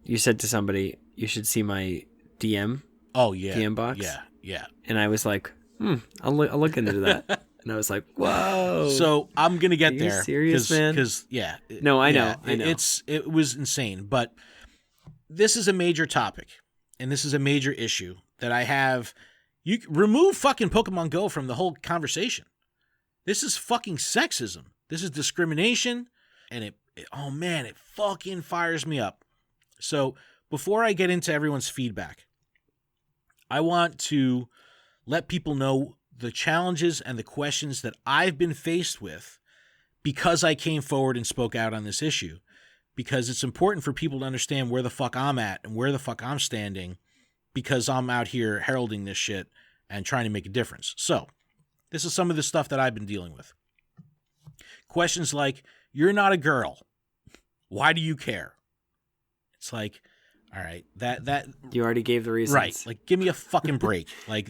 you said to somebody, you should see my DM. Oh, yeah. DM box. Yeah. And I was like, I'll look into that. And I was like, whoa. So I'm going to get there. Are you serious, man? Because, yeah. No, I know. It was insane. But this is a major topic, and this is a major issue that I have You remove fucking Pokemon Go from the whole conversation. This is fucking sexism. This is discrimination. And it fucking fires me up. So before I get into everyone's feedback, I want to let people know the challenges and the questions that I've been faced with because I came forward and spoke out on this issue. Because it's important for people to understand where the fuck I'm at and where the fuck I'm standing, because I'm out here heralding this shit and trying to make a difference. So, this is some of the stuff that I've been dealing with. Questions like, you're not a girl. Why do you care? It's like, all right, that you already gave the reasons. Right. Like, give me a fucking break. Like,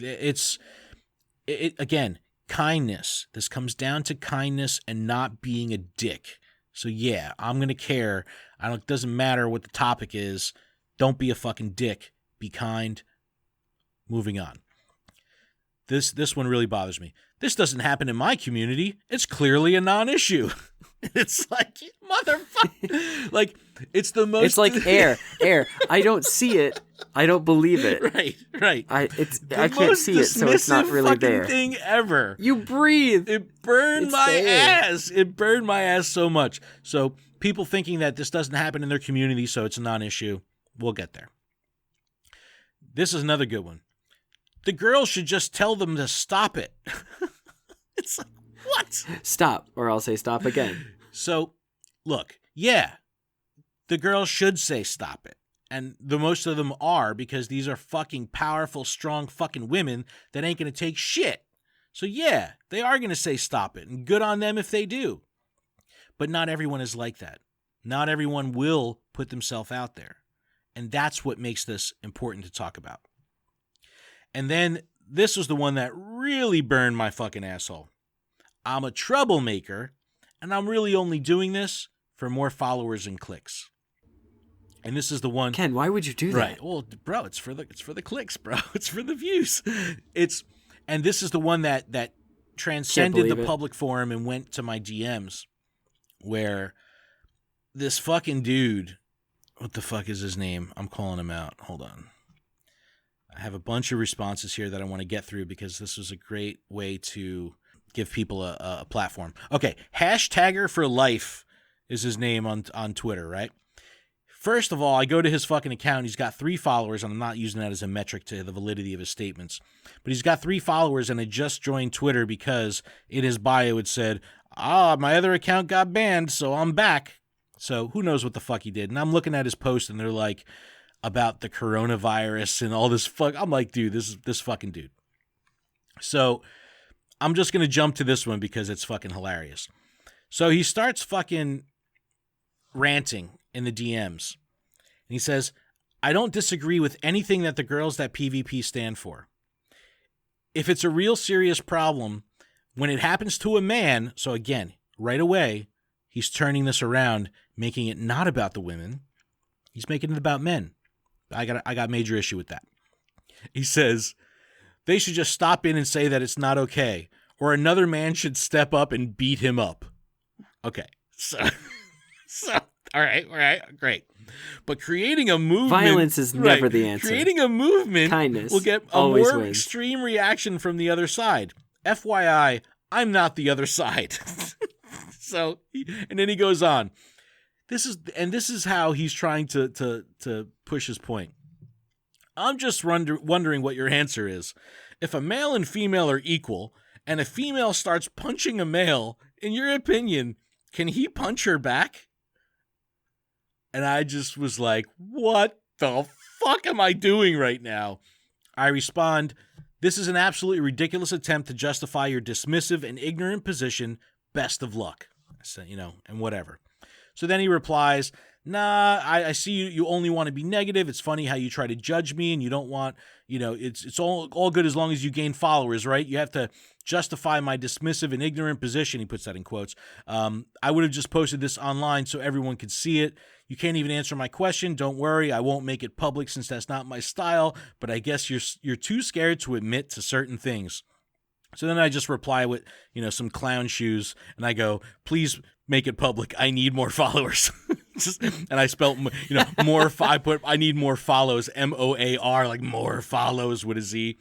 again, kindness. This comes down to kindness and not being a dick. So yeah, I'm going to care. It doesn't matter what the topic is. Don't be a fucking dick. Be kind. Moving on. This one really bothers me. This doesn't happen in my community. It's clearly a non-issue. It's like, motherfucker. Like, it's the most... It's like air. I don't see it. I don't believe it. Right. I can't see it, so it's not really there. Thing ever. You breathe. It burned my ass. It burned my ass so much. So people thinking that this doesn't happen in their community, so it's a non-issue. We'll get there. This is another good one. The girls should just tell them to stop it. It's like, what? Stop, or I'll say stop again. So, look, yeah, the girls should say stop it. And the most of them are, because these are fucking powerful, strong fucking women that ain't going to take shit. So yeah, they are going to say stop it, and good on them if they do. But not everyone is like that. Not everyone will put themselves out there. And that's what makes this important to talk about. And then this was the one that really burned my fucking asshole. I'm a troublemaker, and I'm really only doing this for more followers and clicks. And this is the one. Ken, why would you do that? Right. Well, bro, it's for the clicks, bro. It's for the views. And this is the one that transcended the public forum and went to my DMs, where this fucking dude, what the fuck is his name? I'm calling him out. Hold on. I have a bunch of responses here that I want to get through because this was a great way to give people a platform. Okay, hashtagger for life is his name on Twitter, right? First of all, I go to his fucking account. He's got 3 followers, and I'm not using that as a metric to the validity of his statements. But he's got 3 followers, and I just joined Twitter because in his bio it said, my other account got banned, so I'm back. So who knows what the fuck he did. And I'm looking at his post, and they're like, about the coronavirus and all this fuck. I'm like, dude, this fucking dude. So I'm just going to jump to this one because it's fucking hilarious. So he starts fucking ranting in the DMs. And he says, I don't disagree with anything that the GirlsThatPvP stand for. If it's a real serious problem, when it happens to a man, so again, right away, he's turning this around, making it not about the women. He's making it about men. I got major issue with that. He says, they should just stop in and say that it's not okay, or another man should step up and beat him up. Okay, so all right, great. But creating a movement... Violence is never the answer. Creating a movement Kindness will get a more extreme reaction from the other side. FYI, I'm not the other side. So, and then he goes on. This is how he's trying to push his point. I'm just wondering what your answer is. If a male and female are equal, and a female starts punching a male, in your opinion, can he punch her back? And I just was like, what the fuck am I doing right now? I respond, this is an absolutely ridiculous attempt to justify your dismissive and ignorant position. Best of luck. I said, and whatever. So then he replies, nah, I see you only want to be negative. It's funny how you try to judge me and you don't want, it's all good as long as you gain followers, right? You have to justify my dismissive and ignorant position. He puts that in quotes. I would have just posted this online so everyone could see it. You can't even answer my question. Don't worry. I won't make it public since that's not my style, but I guess you're too scared to admit to certain things. So then I just reply with, some clown shoes, and I go, please make it public. I need more followers. And I spelt, more. I need more follows, MOAR, like more follows with a Z.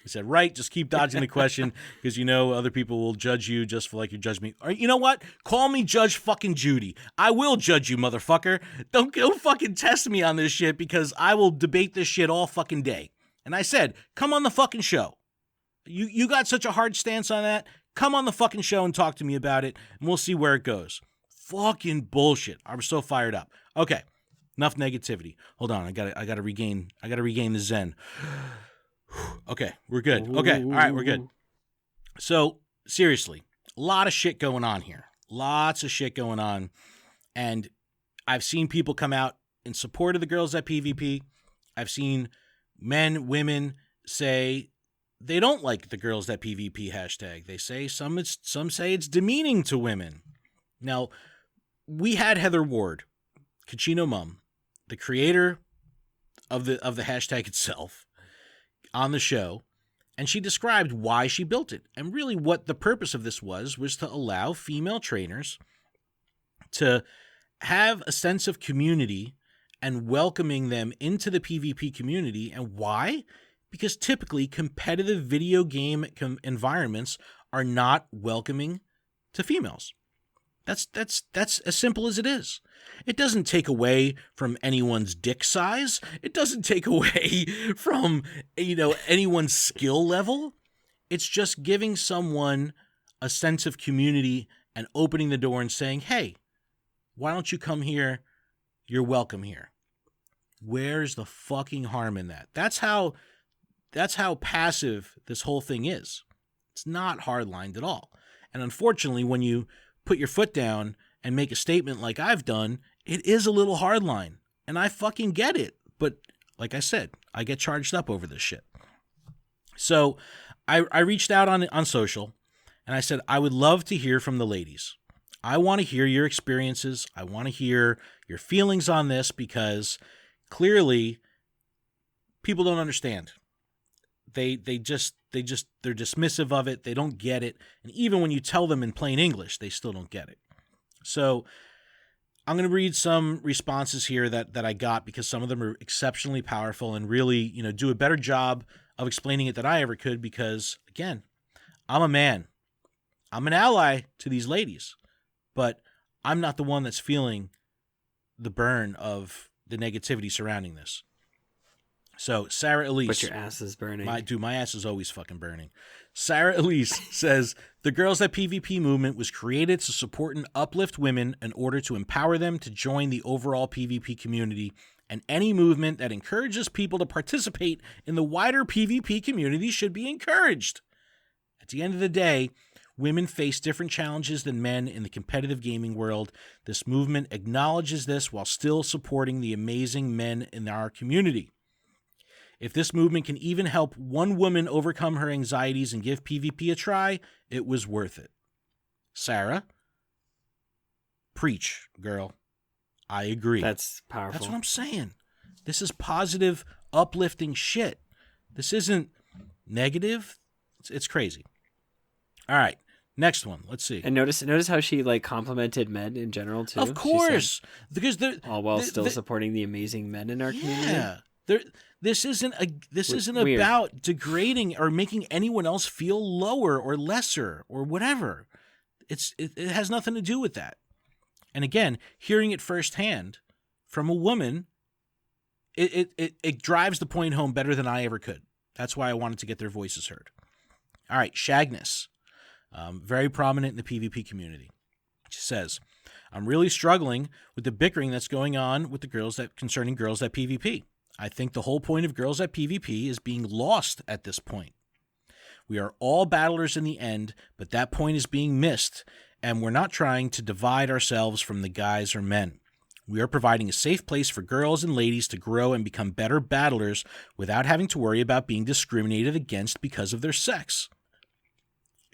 He said, right, just keep dodging the question because other people will judge you just for like you judge me. Or you know what? Call me Judge fucking Judy. I will judge you, motherfucker. Don't fucking test me on this shit because I will debate this shit all fucking day. And I said, come on the fucking show. You got such a hard stance on that. Come on the fucking show and talk to me about it, and we'll see where it goes. Fucking bullshit. I'm so fired up. Okay, enough negativity. Hold on, I gotta regain the zen. Okay, we're good. Okay, all right, we're good. So, seriously, a lot of shit going on here. Lots of shit going on. And I've seen people come out in support of the Girls That PvP. I've seen men, women say they don't like the Girls That PvP hashtag. They say some say it's demeaning to women. Now, we had Heather Ward, Kachino Mum, the creator of the hashtag itself, on the show, and she described why she built it. And really what the purpose of this was to allow female trainers to have a sense of community and welcoming them into the PvP community. And why? Because typically competitive video game environments are not welcoming to females. That's as simple as it is. It doesn't take away from anyone's dick size. It doesn't take away from, anyone's skill level. It's just giving someone a sense of community and opening the door and saying, hey, why don't you come here? You're welcome here. Where's the fucking harm in that? That's how passive this whole thing is. It's not hardlined at all. And unfortunately, when you put your foot down and make a statement like I've done, it is a little hardline. And I fucking get it. But like I said, I get charged up over this shit. So I reached out on social and I said, I would love to hear from the ladies. I want to hear your experiences. I want to hear your feelings on this because clearly people don't understand. They're dismissive of it. They don't get it. And even when you tell them in plain English, they still don't get it. So I'm going to read some responses here that I got because some of them are exceptionally powerful and really, do a better job of explaining it than I ever could because, again, I'm a man. I'm an ally to these ladies, but I'm not the one that's feeling the burn of the negativity surrounding this. So Sarah Elise. But your ass is burning. My ass is always fucking burning. Sarah Elise says, the Girls That PvP movement was created to support and uplift women in order to empower them to join the overall PvP community, and any movement that encourages people to participate in the wider PvP community should be encouraged. At the end of the day, women face different challenges than men in the competitive gaming world. This movement acknowledges this while still supporting the amazing men in our community. If this movement can even help one woman overcome her anxieties and give PvP a try, it was worth it. Sarah, preach, girl. I agree. That's powerful. That's what I'm saying. This is positive, uplifting shit. This isn't negative. It's crazy. All right, next one. Let's see. And notice how she complimented men in general too. Of course, because they're all while still supporting the amazing men in our community. Yeah. This isn't about degrading or making anyone else feel lower or lesser or whatever. It has nothing to do with that. And again, hearing it firsthand from a woman, it drives the point home better than I ever could. That's why I wanted to get their voices heard. All right, Shagness, very prominent in the PvP community. She says, I'm really struggling with the bickering that's going on with concerning Girls That PvP. I think the whole point of Girls That PvP is being lost at this point. We are all battlers in the end, but that point is being missed, and we're not trying to divide ourselves from the guys or men. We are providing a safe place for girls and ladies to grow and become better battlers without having to worry about being discriminated against because of their sex.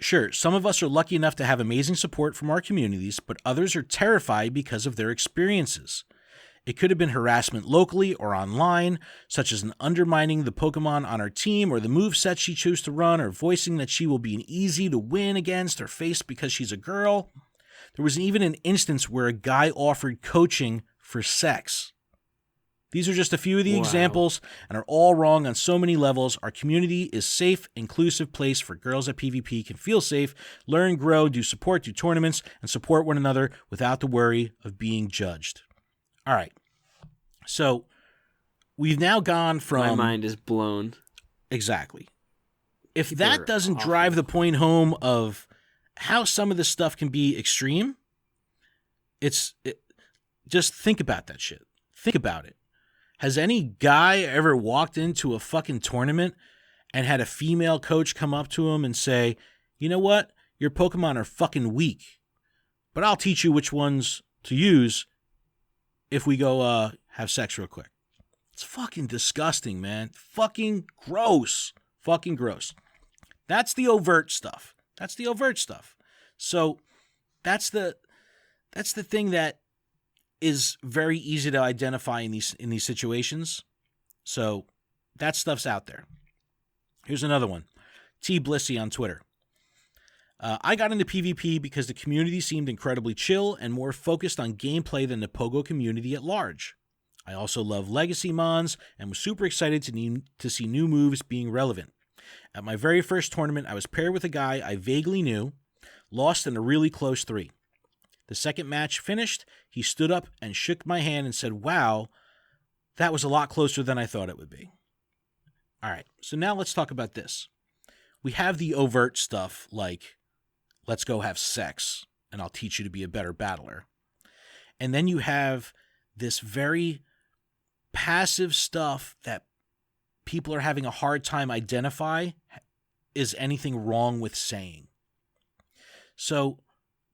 Sure, some of us are lucky enough to have amazing support from our communities, but others are terrified because of their experiences. It could have been harassment locally or online, such as an undermining the Pokemon on our team or the moveset she chose to run or voicing that she will be easy to win against or face because she's a girl. There was even an instance where a guy offered coaching for sex. These are just a few of the examples and are all wrong on so many levels. Our community is safe, inclusive place for girls that PvP can feel safe, learn, grow, do tournaments, and support one another without the worry of being judged. All right. So we've now gone from... My mind is blown. Exactly. If that doesn't drive the point home of how some of this stuff can be extreme, just think about that shit. Think about it. Has any guy ever walked into a fucking tournament and had a female coach come up to him and say, you know what? Your Pokemon are fucking weak, but I'll teach you which ones to use if we go have sex real quick. It's fucking disgusting, man. Fucking gross. Fucking gross. That's the overt stuff. So that's the thing that is very easy to identify in these situations. So that stuff's out there. Here's another one. T Blissy on Twitter. I got into PvP because the community seemed incredibly chill and more focused on gameplay than the Pogo community at large. I also love legacy mons and was super excited to see new moves being relevant. At my very first tournament, I was paired with a guy I vaguely knew, lost in a really close 3. The second match finished, he stood up and shook my hand and said, wow, that was a lot closer than I thought it would be. All right, so now let's talk about this. We have the overt stuff like, let's go have sex, and I'll teach you to be a better battler. And then you have this very passive stuff that people are having a hard time identify is anything wrong with saying. So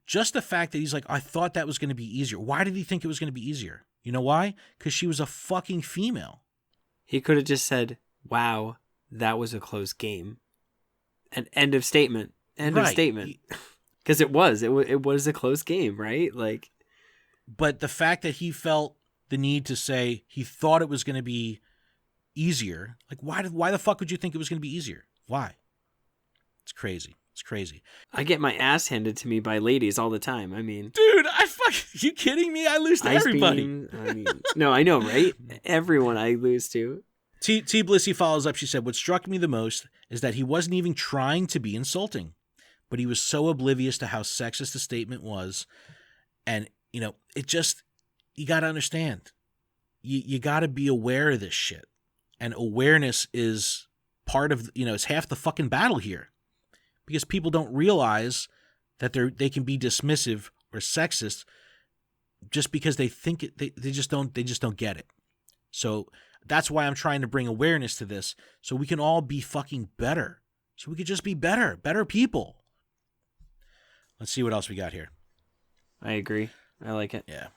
just the fact that he's like, I thought that was going to be easier. Why did he think it was going to be easier? You know why? Because she was a fucking female. He could have just said, wow, that was a close game. And end of statement. End of statement. Because it was a close game, right? Like, but the fact that he felt the need to say he thought it was going to be easier, like why the fuck would you think it was going to be easier? Why? It's crazy. It's crazy. I get my ass handed to me by ladies all the time. I mean, dude, you kidding me? I lose to everybody. No, I know, right? Everyone I lose to. T Blissy follows up. She said, what struck me the most is that he wasn't even trying to be insulting, but he was so oblivious to how sexist the statement was. And, it just, you got to understand, you got to be aware of this shit. And awareness is part of, it's half the fucking battle here. Because people don't realize that they can be dismissive or sexist just because they think it, they just don't get it. So that's why I'm trying to bring awareness to this, so we can all be fucking better. So we could just be better people. Let's see what else we got here. I agree. I like it. Yeah.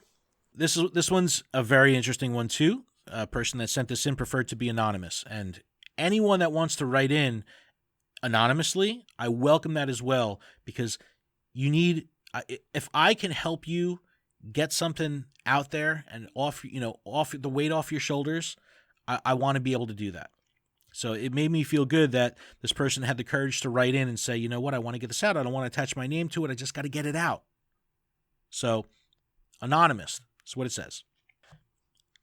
This one's a very interesting one too. A person that sent this in preferred to be anonymous, and anyone that wants to write in anonymously, I welcome that as well, because you need, if I can help you get something out there and off the weight off your shoulders, I want to be able to do that. So it made me feel good that this person had the courage to write in and say, you know what, I want to get this out. I don't want to attach my name to it. I just got to get it out. So anonymous, that's what it says.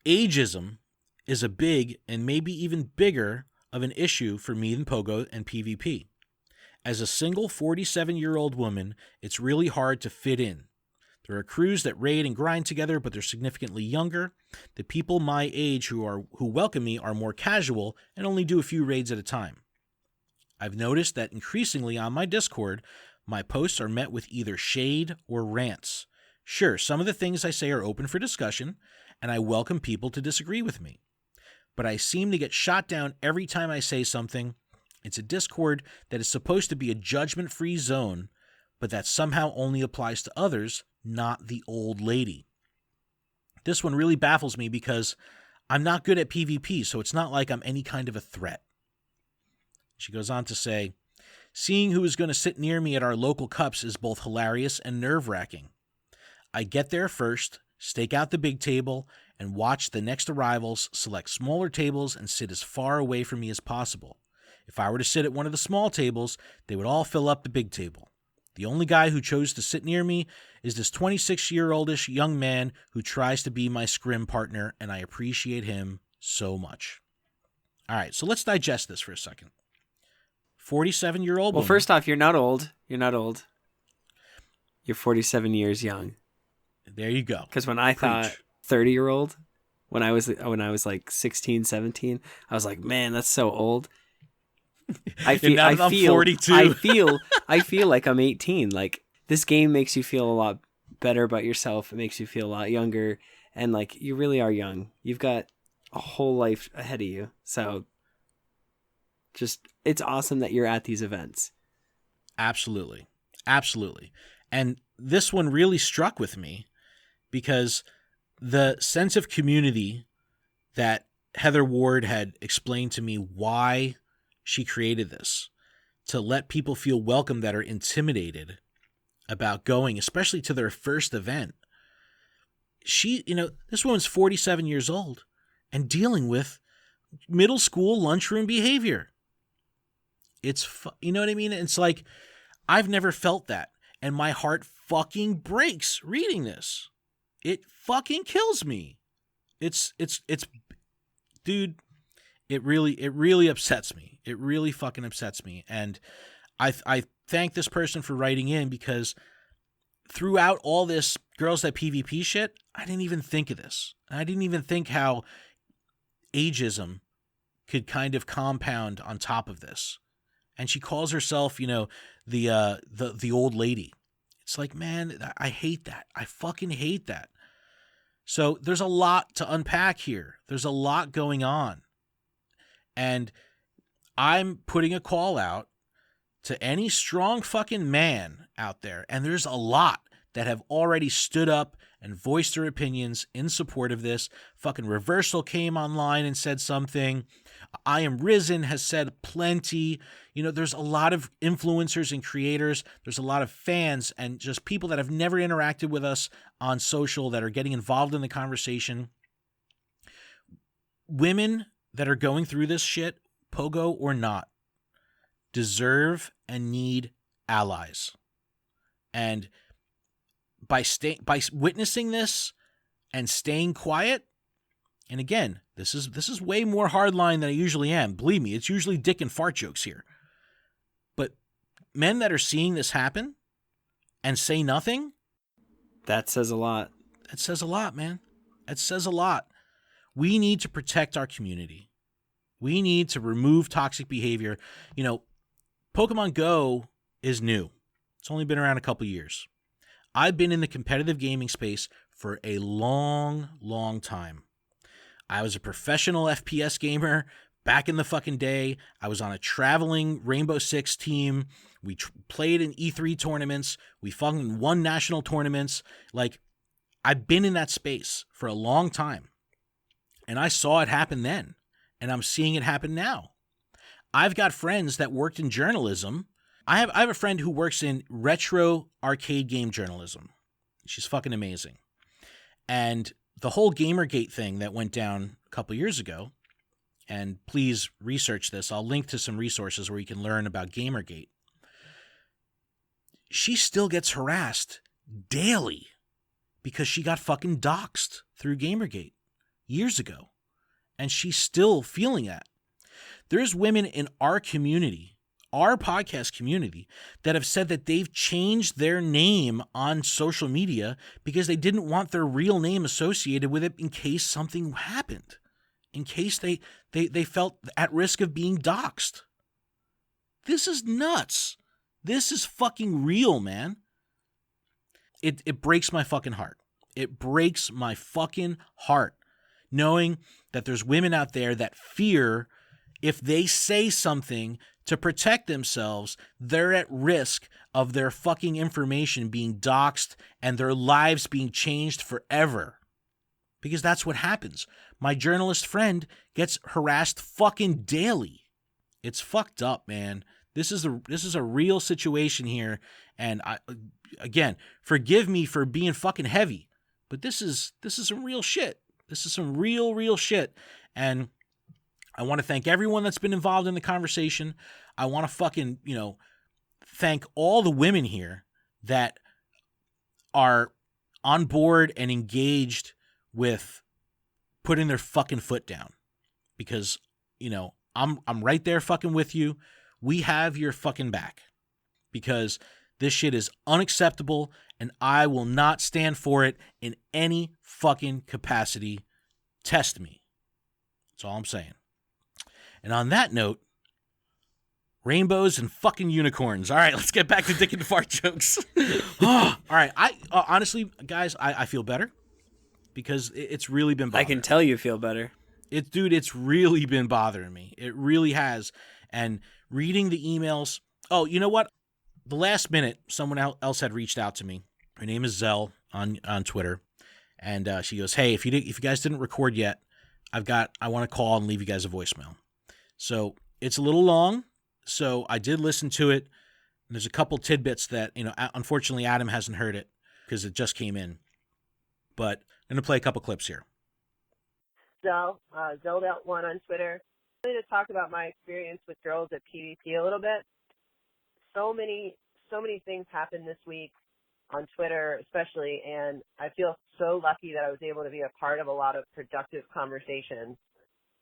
Ageism is a big and maybe even bigger of an issue for me than Pogo and PvP. As a single 47-year-old woman, it's really hard to fit in. There are crews that raid and grind together, but they're significantly younger. The people my age who welcome me are more casual and only do a few raids at a time. I've noticed that increasingly on my Discord, my posts are met with either shade or rants. Sure, some of the things I say are open for discussion, and I welcome people to disagree with me. But I seem to get shot down every time I say something. It's a Discord that is supposed to be a judgment-free zone, but that somehow only applies to others, not the old lady. This one really baffles me because I'm not good at PvP, so it's not like I'm any kind of a threat. She goes on to say, seeing who is going to sit near me at our local cups is both hilarious and nerve-wracking. I get there first, stake out the big table, and watch the next arrivals select smaller tables and sit as far away from me as possible. If I were to sit at one of the small tables, they would all fill up the big table. The only guy who chose to sit near me is this 26-year-oldish young man who tries to be my scrim partner, and I appreciate him so much. All right, so let's digest this for a second. 47-year-old Well, woman. first off, you're not old. You're not old. You're 47 years young. There you go. Because when I thought 30-year-old, when I was like 16, 17, I was like, man, that's so old. I feel I'm 42. I feel like I'm 18. Like, this game makes you feel a lot better about yourself. It makes you feel a lot younger, and like, you really are young. You've got a whole life ahead of you. So just, it's awesome that you're at these events. Absolutely. Absolutely. And this one really struck with me because the sense of community that Heather Ward had explained to me why she created this, to let people feel welcome that are intimidated about going, especially to their first event. She, this woman's 47 years old and dealing with middle school lunchroom behavior. It's, you know what I mean? It's like, I've never felt that. And my heart fucking breaks reading this. It fucking kills me. It's, dude, it really upsets me. It really fucking upsets me. And I thank this person for writing in, because throughout all this GirlsThatPvP shit, I didn't even think of this. I didn't even think how ageism could kind of compound on top of this. And she calls herself, the old lady. It's like, man, I hate that. I fucking hate that. So there's a lot to unpack here. There's a lot going on. And I'm putting a call out to any strong fucking man out there. And there's a lot that have already stood up and voiced their opinions in support of this. Fucking Reversal came online and said something. I Am Risen has said plenty. There's a lot of influencers and creators. There's a lot of fans and just people that have never interacted with us on social that are getting involved in the conversation. Women that are going through this shit, pogo or not, deserve and need allies. And by witnessing this and staying quiet, and again, this is way more hardline than I usually am. Believe me, it's usually dick and fart jokes here. But men that are seeing this happen and say nothing, that says a lot. That says a lot, man. That says a lot. We need to protect our community. We need to remove toxic behavior. Pokemon Go is new. It's only been around a couple years. I've been in the competitive gaming space for a long, long time. I was a professional FPS gamer back in the fucking day. I was on a traveling Rainbow Six team. We played in E3 tournaments. We fucking won national tournaments. Like, I've been in that space for a long time. And I saw it happen then. And I'm seeing it happen now. I've got friends that worked in journalism. I have a friend who works in retro arcade game journalism. She's fucking amazing. And the whole Gamergate thing that went down a couple years ago, and please research this. I'll link to some resources where you can learn about Gamergate. She still gets harassed daily because she got fucking doxxed through Gamergate years ago. And she's still feeling that. There's women in our community, our podcast community, that have said that they've changed their name on social media because they didn't want their real name associated with it in case something happened, in case they felt at risk of being doxxed. This is nuts. This is fucking real, man. It breaks my fucking heart. It breaks my fucking heart knowing that there's women out there that fear if they say something to protect themselves, they're at risk of their fucking information being doxxed and their lives being changed forever. Because that's what happens. My journalist friend gets harassed fucking daily. It's fucked up, man. This is a real situation here. And again, forgive me for being fucking heavy, but this is some real shit. This is some real shit. And I want to thank everyone that's been involved in the conversation. I want to fucking, thank all the women here that are on board and engaged with putting their fucking foot down, because, you know, I'm right there fucking with you. We have your fucking back, because this shit is unacceptable and I will not stand for it in any fucking capacity. Test me. That's all I'm saying. And on that note, rainbows and fucking unicorns. All right, let's get back to dick and fart jokes. All right, I honestly, guys, I feel better, because it's really been bothering I can tell you feel better. Dude, it's really been bothering me. It really has. And reading the emails. Oh, you know what? The last minute, someone else had reached out to me. Her name is Zell on Twitter. And she goes, hey, if you guys didn't record yet, I want to call and leave you guys a voicemail. So it's a little long. So I did listen to it. And there's a couple tidbits that, you know, unfortunately Adam hasn't heard it because it just came in. But I'm going to play a couple clips here. Zelda1 on Twitter. I'm going to talk about my experience with Girls at PvP a little bit. So many things happened this week on Twitter, especially, and I feel so lucky that I was able to be a part of a lot of productive conversations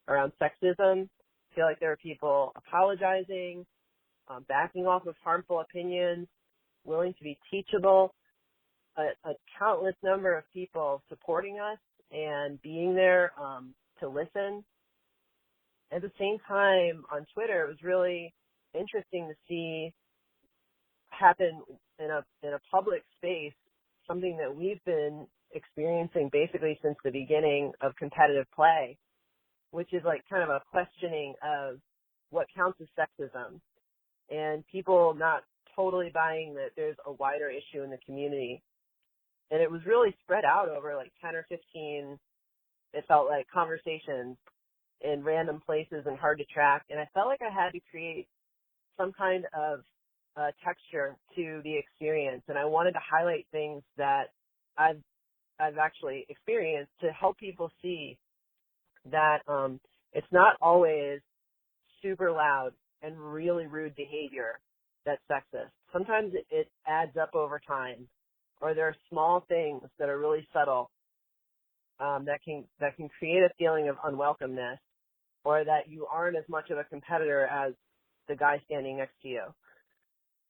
around sexism. I feel like there were people apologizing, backing off of harmful opinions, willing to be teachable, a countless number of people supporting us and being there to listen. At the same time, on Twitter, it was really interesting to see happen in a public space, something that we've been experiencing basically since the beginning of competitive play, which is like kind of a questioning of what counts as sexism, and people not totally buying that there's a wider issue in the community. And it was really spread out over like 10 or 15, it felt like, conversations in random places and hard to track. And I felt like I had to create some kind of texture to the experience. And I wanted to highlight things that I've actually experienced to help people see that it's not always super loud and really rude behavior that's sexist. Sometimes it adds up over time, or there are small things that are really subtle that can create a feeling of unwelcomeness, or that you aren't as much of a competitor as the guy standing next to you.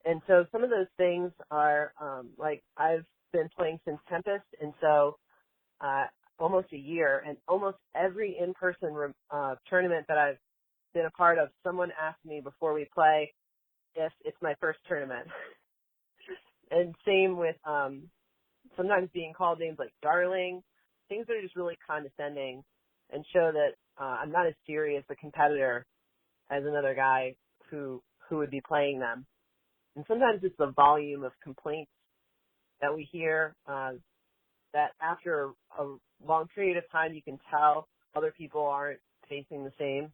And so some of those things are like, I've been playing since Tempest, and so almost a year, and almost every in-person tournament that I've been a part of, someone asks me before we play if it's my first tournament. And same with sometimes being called names like darling, things that are just really condescending and show that I'm not as serious a competitor as another guy who would be playing them. And sometimes it's the volume of complaints that we hear that after a long period of time you can tell other people aren't facing the same.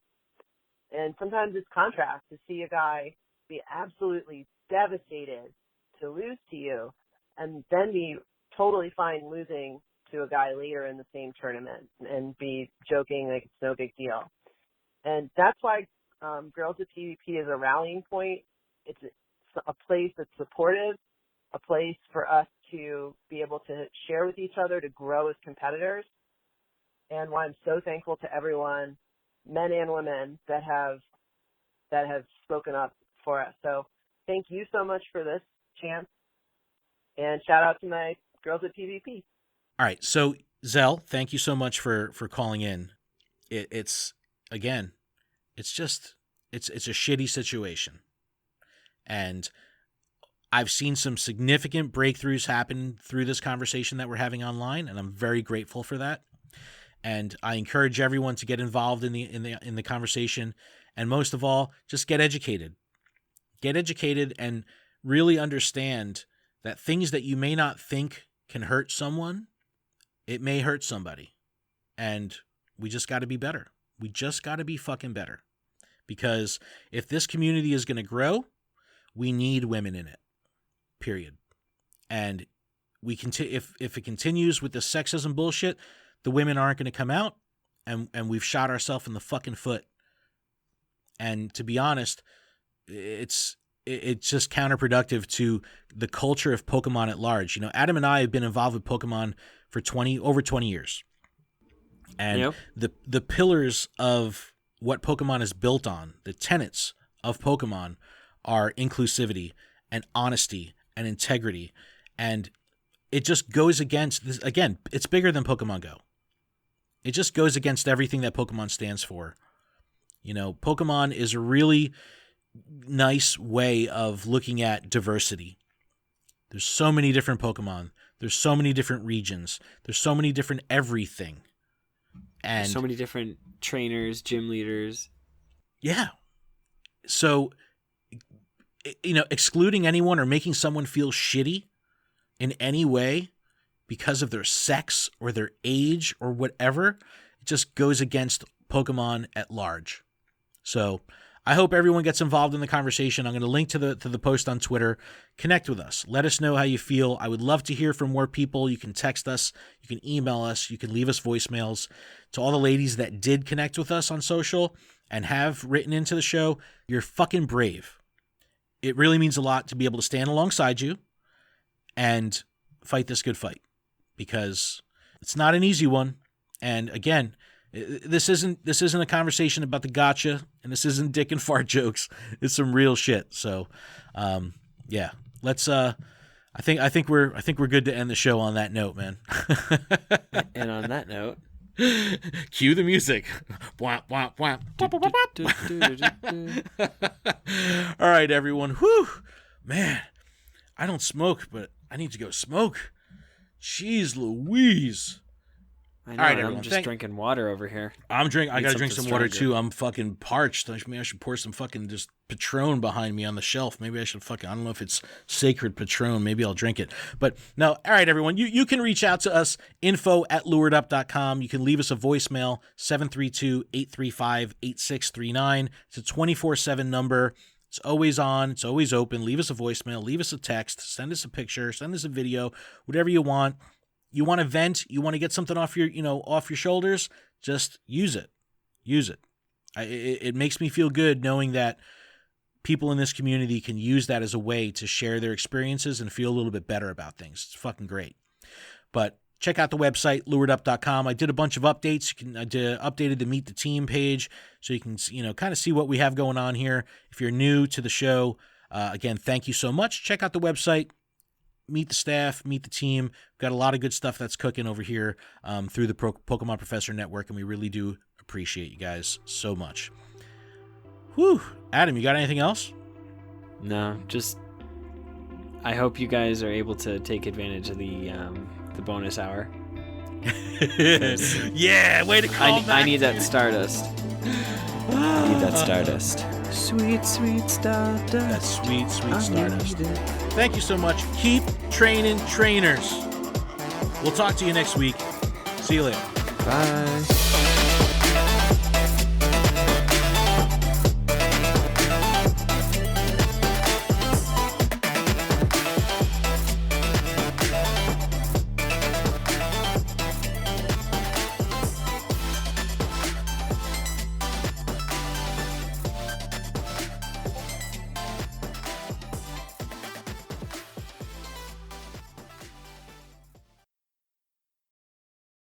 And sometimes it's contrast, to see a guy be absolutely devastated to lose to you and then be totally fine losing to a guy later in the same tournament and be joking like it's no big deal. And that's why Girls at PvP is a rallying point. It's a place that's supportive, a place for us to be able to share with each other, to grow as competitors, and why I'm so thankful to everyone, men and women, that have spoken up for us. So thank you so much for this chance, and shout out to my Girls at PvP. All right, so Zell, thank you so much for calling in. It's again, it's a shitty situation, and I've seen some significant breakthroughs happen through this conversation that we're having online, and I'm very grateful for that. And I encourage everyone to get involved in the conversation, and most of all, just get educated. Get educated and really understand that things that you may not think can hurt someone, it may hurt somebody. And we just got to be better. We just got to be fucking better. Because if this community is going to grow, we need women in it. Period. And if it continues with the sexism bullshit, the women aren't going to come out, and we've shot ourselves in the fucking foot. And to be honest, it's it's just counterproductive to the culture of Pokemon at large. You know, Adam and I have been involved with Pokemon for over 20 years. And the pillars of what Pokemon is built on, the tenets of Pokemon, are inclusivity and honesty and integrity. And it just goes against this. Again, it's bigger than Pokemon Go. It just goes against everything that Pokemon stands for. You know, Pokemon is a really nice way of looking at diversity. There's so many different Pokemon. There's so many different regions. There's so many different everything. And there's so many different trainers, gym leaders. Yeah. So, you know, excluding anyone or making someone feel shitty in any way because of their sex or their age or whatever, it just goes against Pokemon at large. So I hope everyone gets involved in the conversation. I'm going to link to the post on Twitter. Connect with us. Let us know how you feel. I would love to hear from more people. You can text us. You can email us. You can leave us voicemails. To all the ladies that did connect with us on social and have written into the show, you're fucking brave. It really means a lot to be able to stand alongside you and fight this good fight, because it's not an easy one. And again, this isn't a conversation about the gotcha, and this isn't dick and fart jokes. It's some real shit. So, yeah, let's. I think we're good to end the show on that note, man. And on that note, cue the music. All right, everyone. Whew, man, I don't smoke, but I need to go smoke. Jeez Louise. I know, all right, I'm just drinking water over here. I gotta drink some water stronger. too. I'm fucking parched. Maybe I should pour some fucking just Patron behind me on the shelf. Maybe I should I don't know if it's sacred Patron. Maybe I'll drink it. But no, all right, everyone. You can reach out to us, info@luredup.com. You can leave us a voicemail, 732-835-8639. It's a 24/7 number. It's always on. It's always open. Leave us a voicemail. Leave us a text. Send us a picture. Send us a video. Whatever you want. You want to vent, you want to get something off your shoulders, just use it. Use it. It makes me feel good knowing that people in this community can use that as a way to share their experiences and feel a little bit better about things. It's fucking great. But check out the website, luredup.com. I did a bunch of updates. I updated the Meet the Team page so you can, kind of see what we have going on here. If you're new to the show, again, thank you so much. Check out the website. Meet the staff, meet the team. We've got a lot of good stuff that's cooking over here through the Pokemon Professor Network, and we really do appreciate you guys so much. Whew. Adam, you got anything else? No, just I hope you guys are able to take advantage of the bonus hour. Yeah, way to call back. I need that Stardust. I need that Stardust. Sweet, sweet Stardust. That sweet, sweet Stardust. Thank you so much. Keep training trainers. We'll talk to you next week. See you later. Bye.